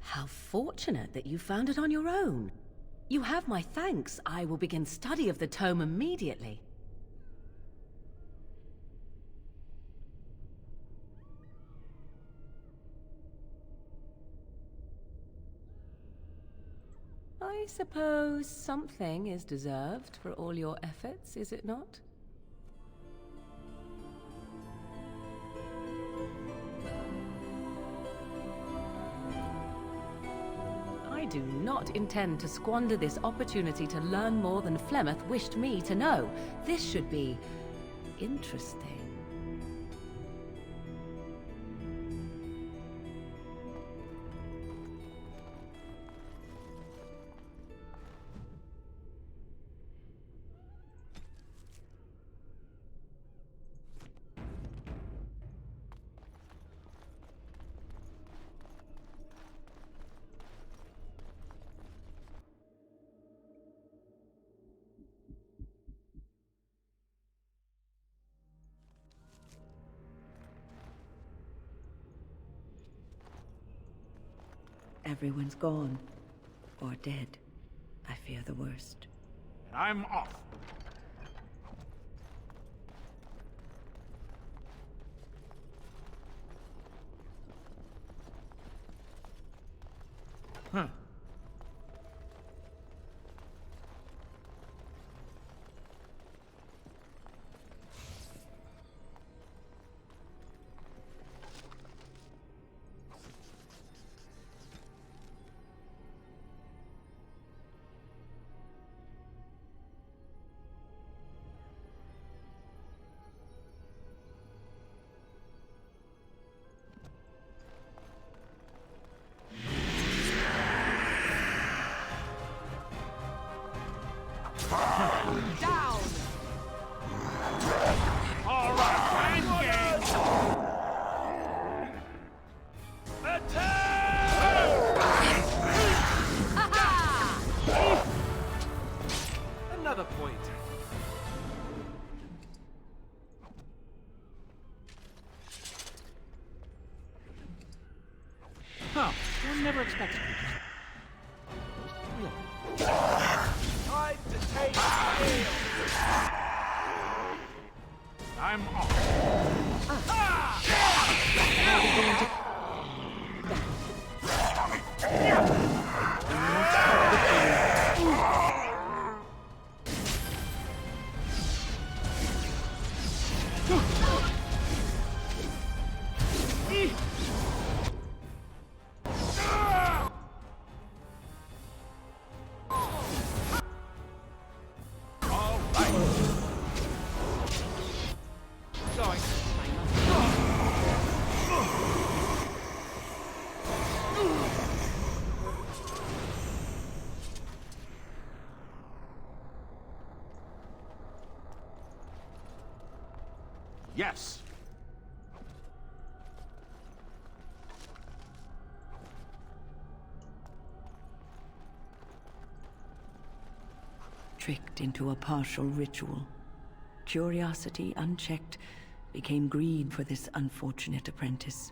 How fortunate that you found it on your own. You have my thanks. I will begin study of the tome immediately. I suppose something is deserved for all your efforts, is it not? I do not intend to squander this opportunity to learn more than Flemeth wished me to know. This should be interesting. Everyone's gone. Or dead. I fear the worst. I'm off. Huh. Down! All right, engage! Another point. Huh. One never expects creatures. Time to take scale. I'm off. Going. Yes. Tricked into a partial ritual. Curiosity unchecked became greed for this unfortunate apprentice.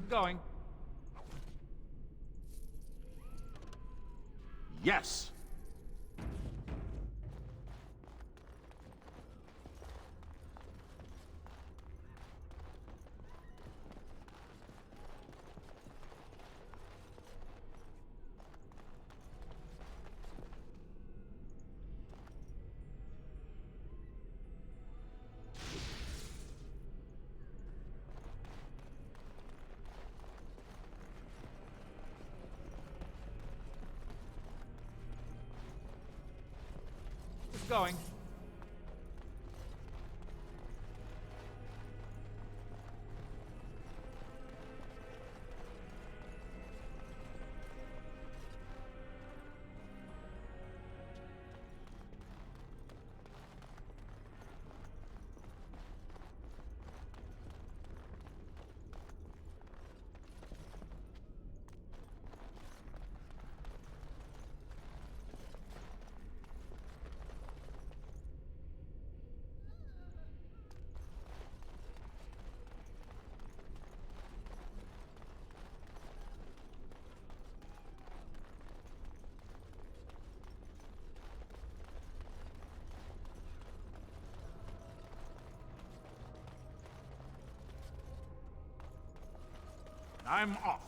Going. Yes. Going. I'm off.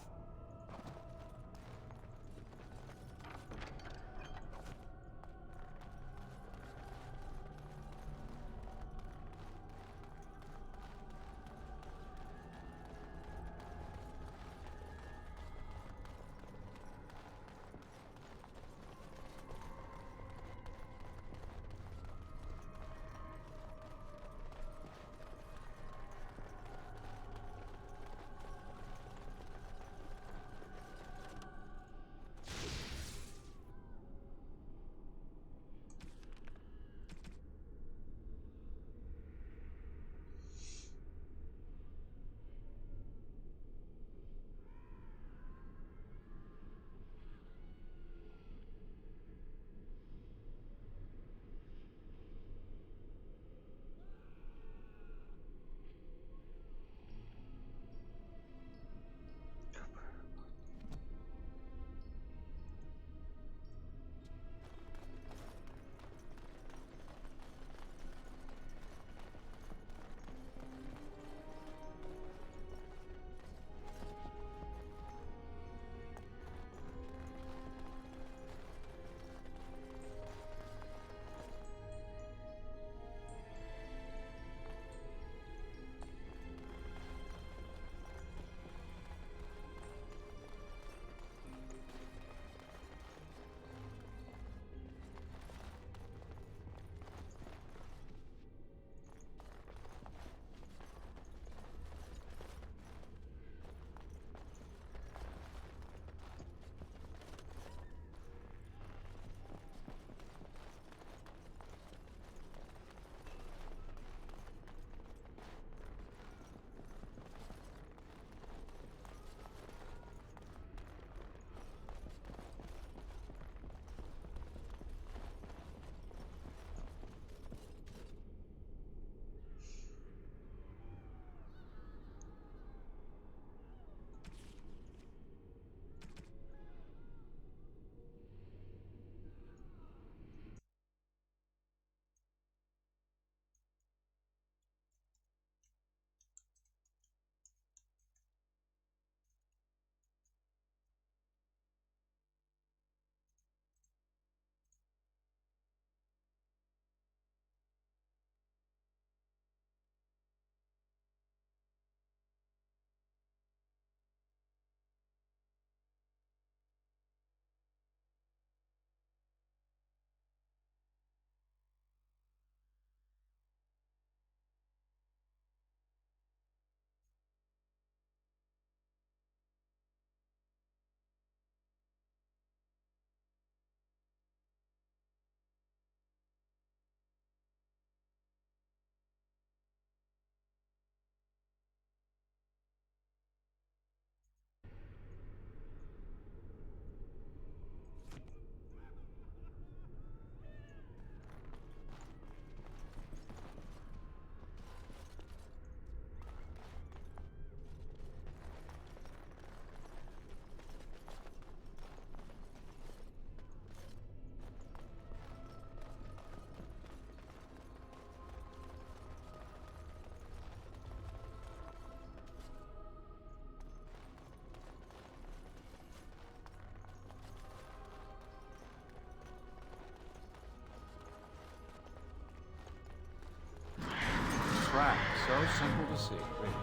simple to see, really.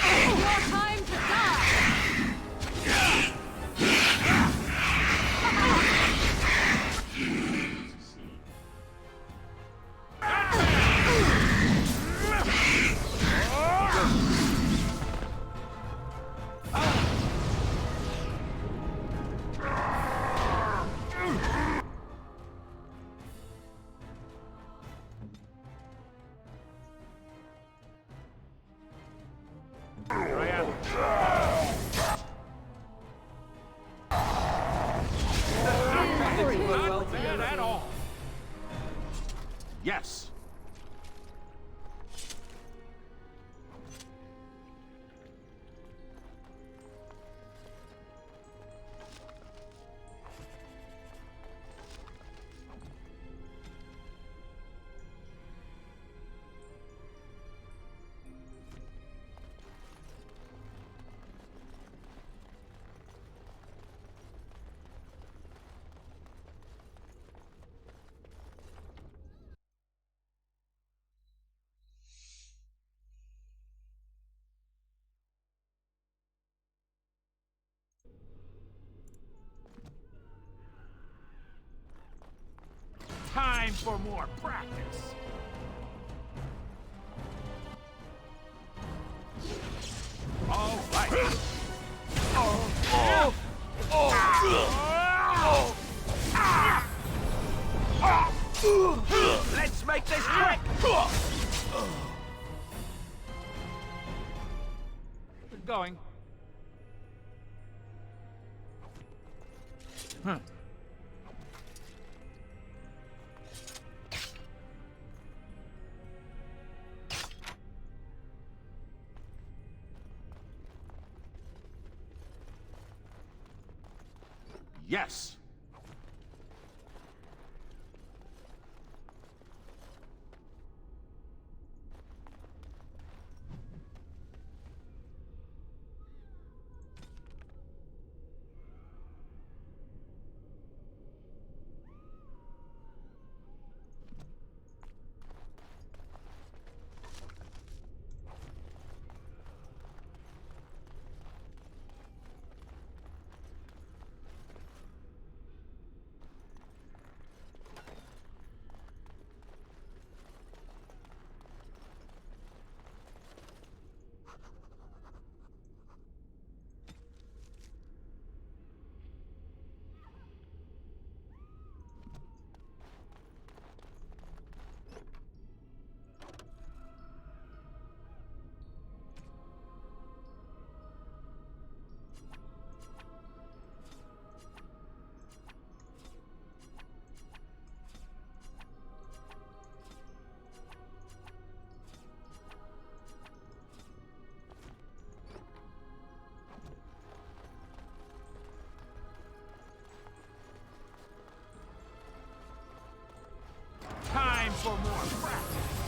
Your time to die! Here I am. Not bad at all. Yes. Time for more practice. All right. Let's make this quick. Good going. Huh. Yes. Time for more practice.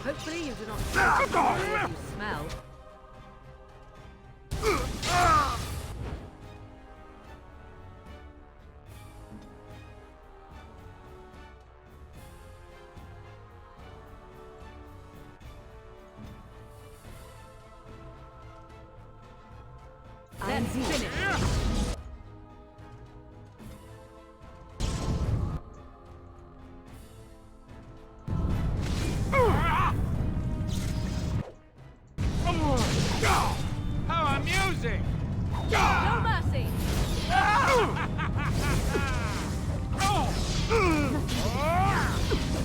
Hopefully you do not smell what you smell. Then finish. How amusing! No mercy!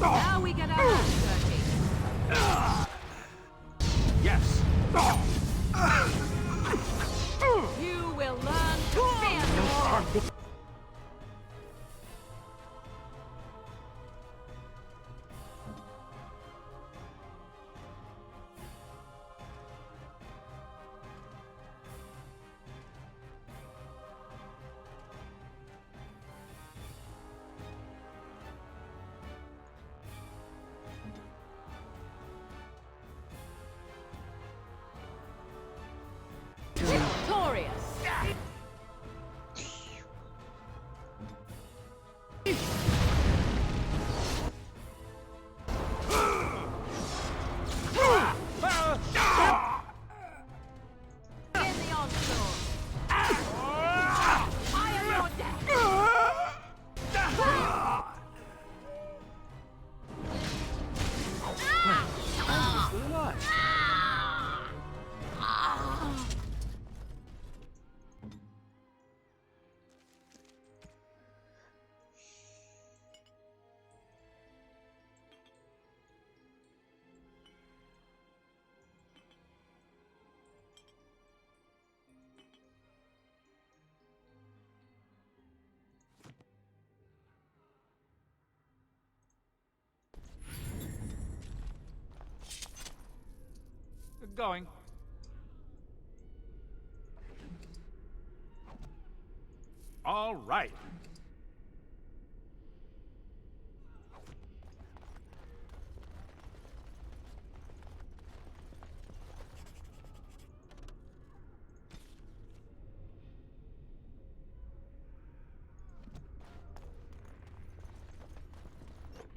Now we get our hands dirty. Yes. You will learn to fear me. Going. All right.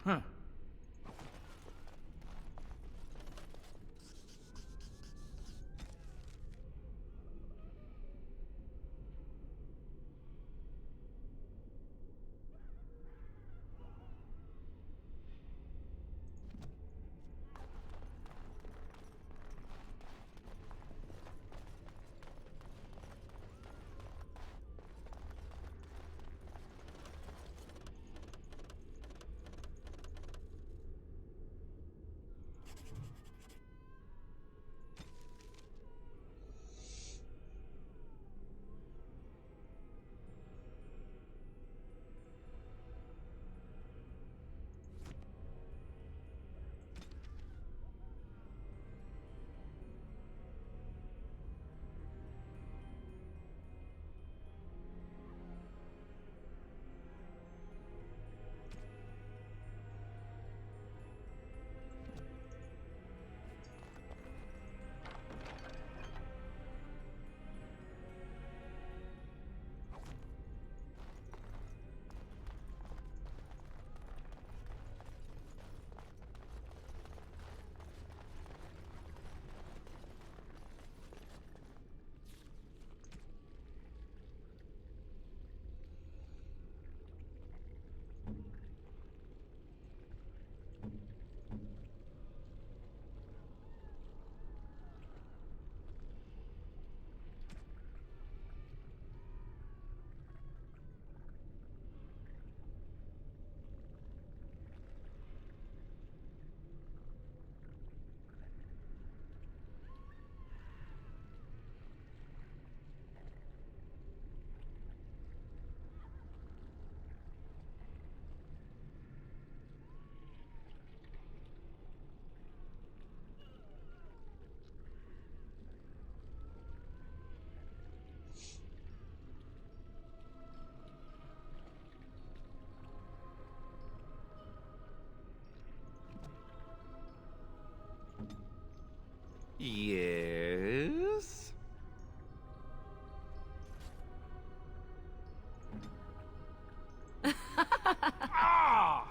Huh. Yes? Ah!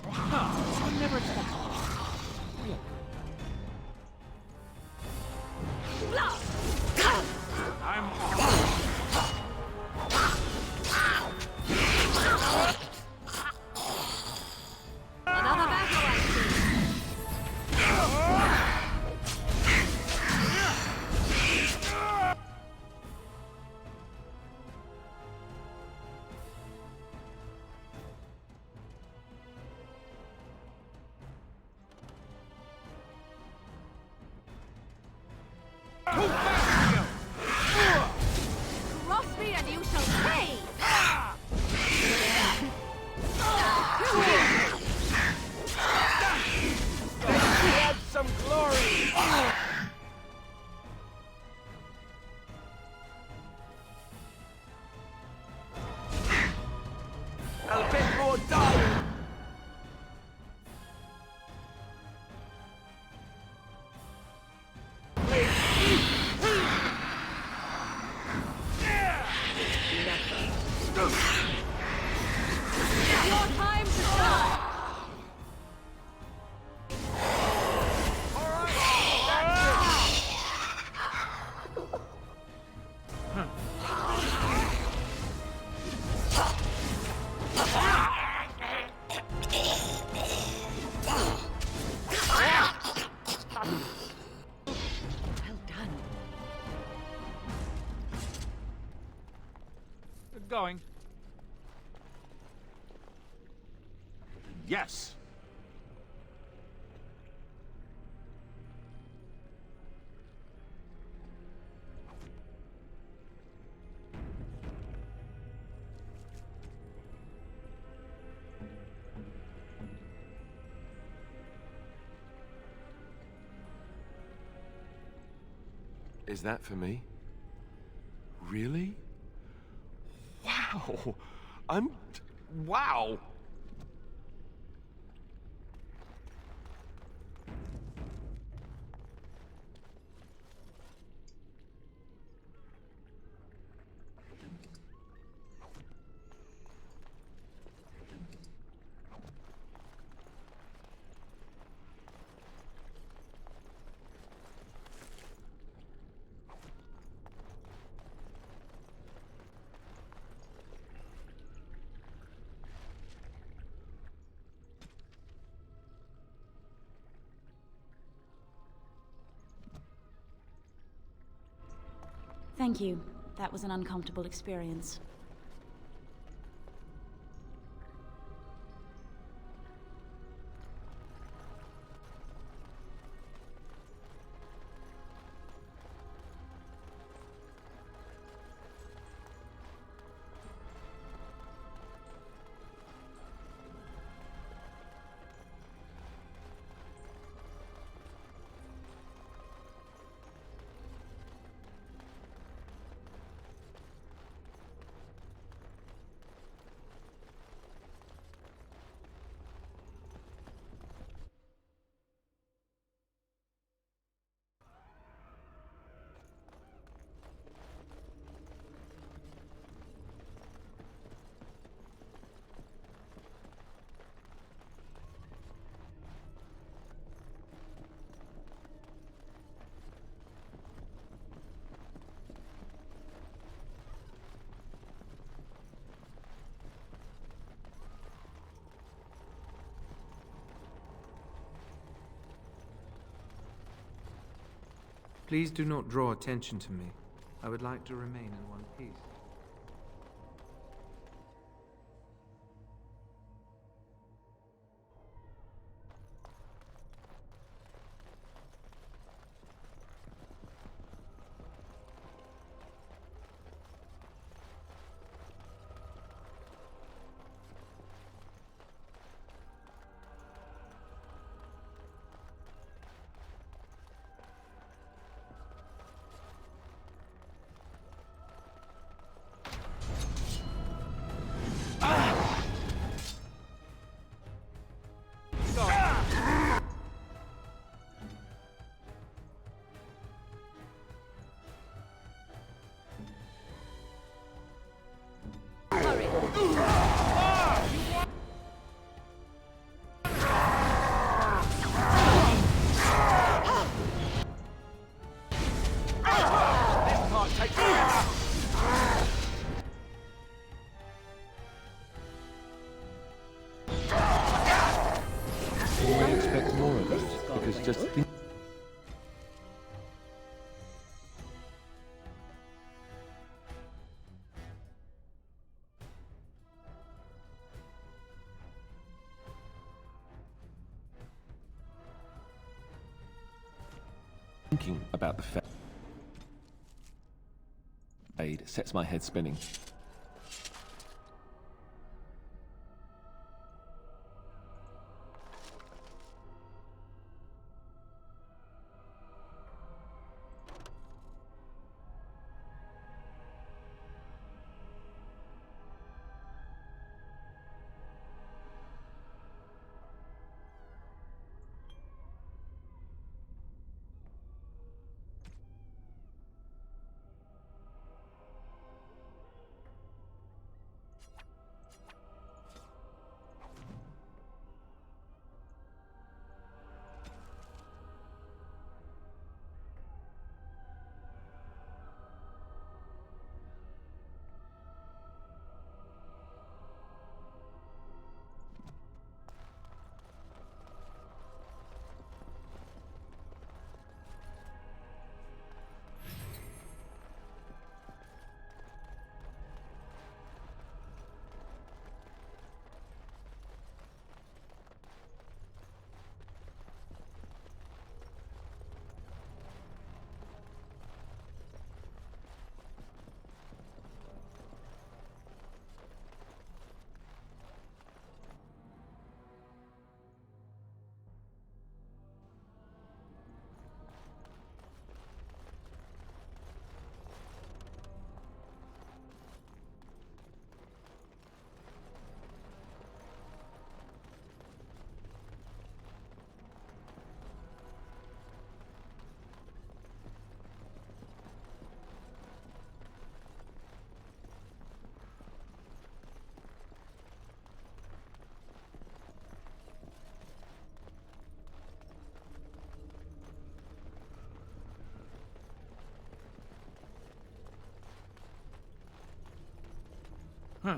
Huh, I never expected Another battle action. Cross me and you shall pay! Add some glory! A bit more dying! It's your time to shine! Well done. Going. Yes. Is that for me? Really? Wow! Wow! Thank you. That was an uncomfortable experience. Please do not draw attention to me. I would like to remain in one piece. I expect more of those, because just think... Thinking about the fade sets my head spinning. Huh.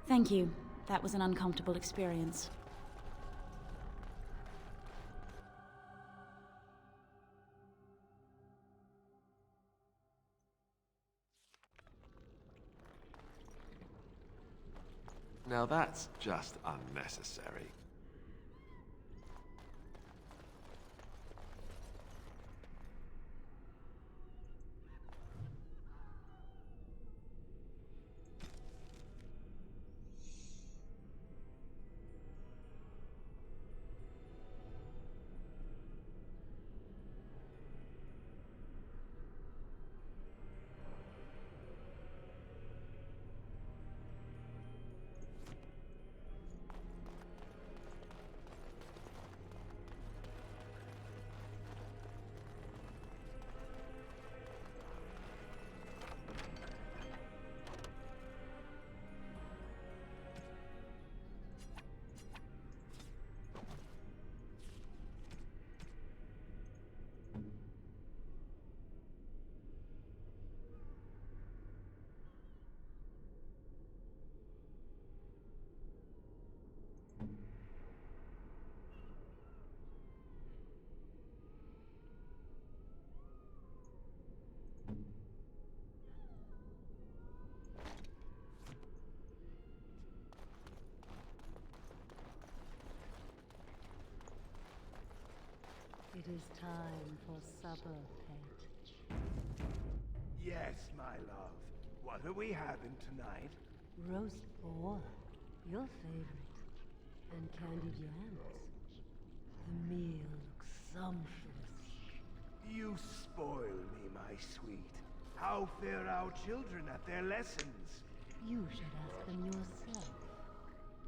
Thank you. That was an uncomfortable experience. Now that's just unnecessary. It is time for supper, pet. Yes, my love. What are we having tonight? Roast boar, your favorite, and candied yams. The meal looks sumptuous. You spoil me, my sweet. How fare our children at their lessons? You should ask them yourself.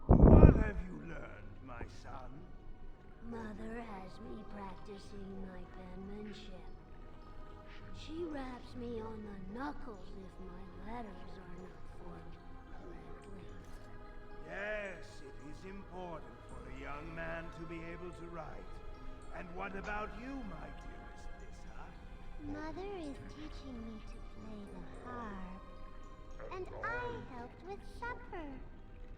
What have you learned, my son? Mother has me practicing my penmanship. She raps me on the knuckles if my letters are not formed correctly. Yes, it is important for a young man to be able to write. And what about you, my dearest Lissa? Mother is teaching me to play the harp. And I helped with supper.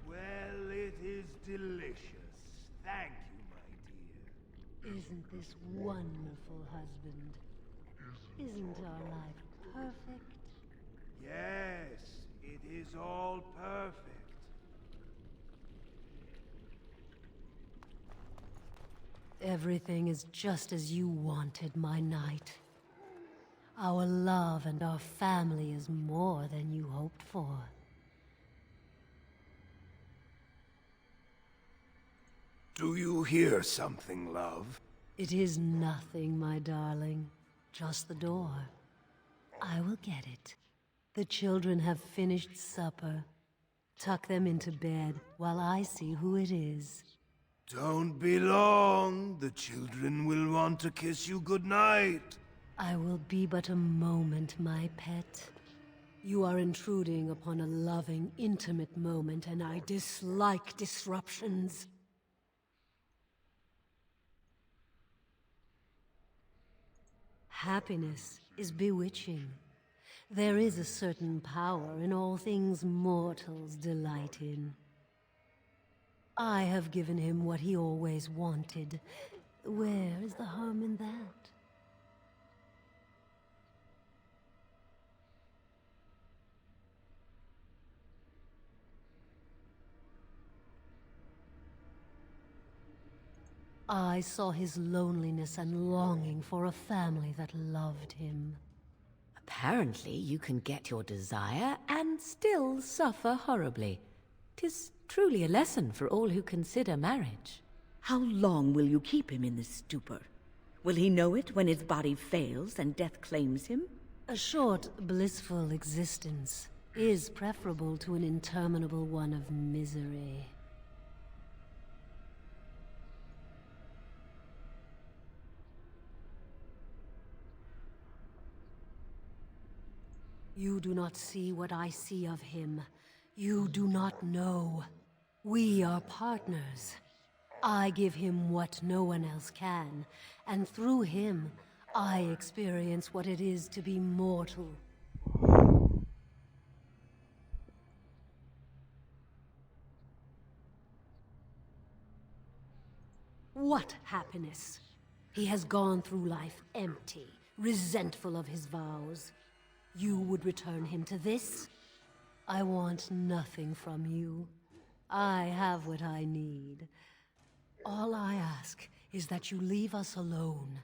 Well, it is delicious. Thank you, my dear. Isn't this wonderful, husband? Isn't our life perfect? Yes, it is all perfect. Everything is just as you wanted, my knight. Our love and our family is more than you hoped for. Do you hear something, love? It is nothing, my darling. Just the door. I will get it. The children have finished supper. Tuck them into bed while I see who it is. Don't be long. The children will want to kiss you goodnight. I will be but a moment, my pet. You are intruding upon a loving, intimate moment, and I dislike disruptions. Happiness is bewitching. There is a certain power in all things mortals delight in. I have given him what he always wanted. Where is the harm in that? I saw his loneliness and longing for a family that loved him. Apparently, you can get your desire and still suffer horribly. 'Tis Truly a lesson for all who consider marriage. How long will you keep him in this stupor? Will he know it when his body fails and death claims him? A short, blissful existence is preferable to an interminable one of misery. You do not see what I see of him. You do not know. We are partners. I give him what no one else can, and through him, I experience what it is to be mortal. What happiness! He has gone through life empty, resentful of his vows. You would return him to this? I want nothing from you. I have what I need. All I ask is that you leave us alone.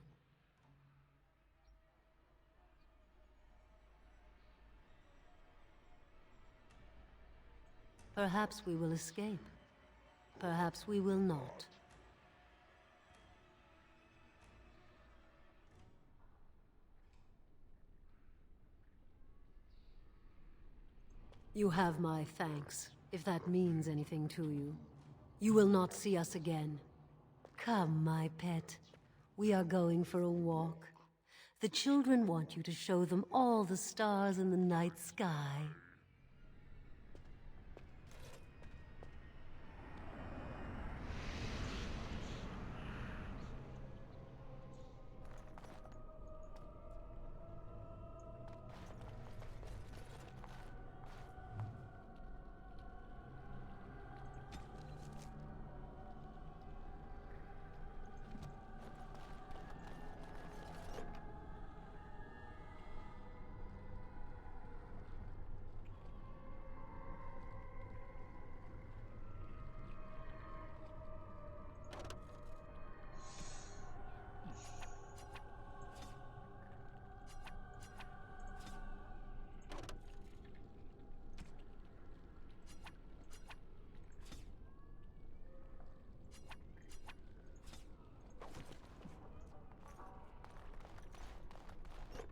Perhaps we will escape. Perhaps we will not. You have my thanks, if that means anything to you. You will not see us again. Come, my pet. We are going for a walk. The children want you to show them all the stars in the night sky.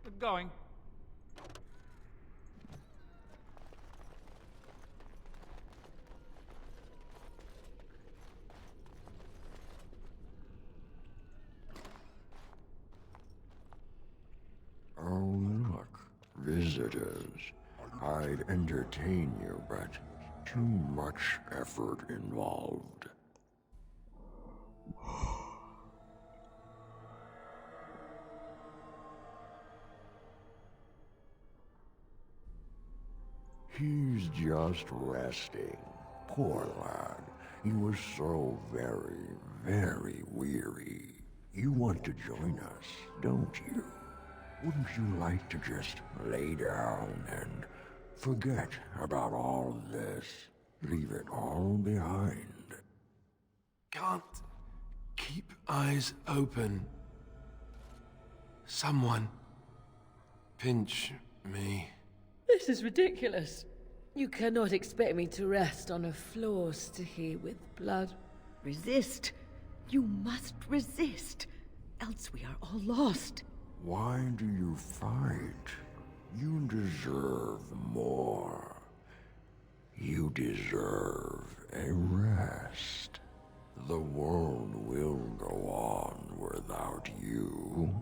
We're going. Oh, look, visitors. I'd entertain you, but too much effort involved. He's just resting. Poor lad. He was so very, very weary. You want to join us, don't you? Wouldn't you like to just lay down and forget about all this? Leave it all behind. Can't keep eyes open. Someone pinch me. This is ridiculous. You cannot expect me to rest on a floor sticky with blood. Resist. You must resist. Else we are all lost. Why do you fight? You deserve more. You deserve a rest. The world will go on without you.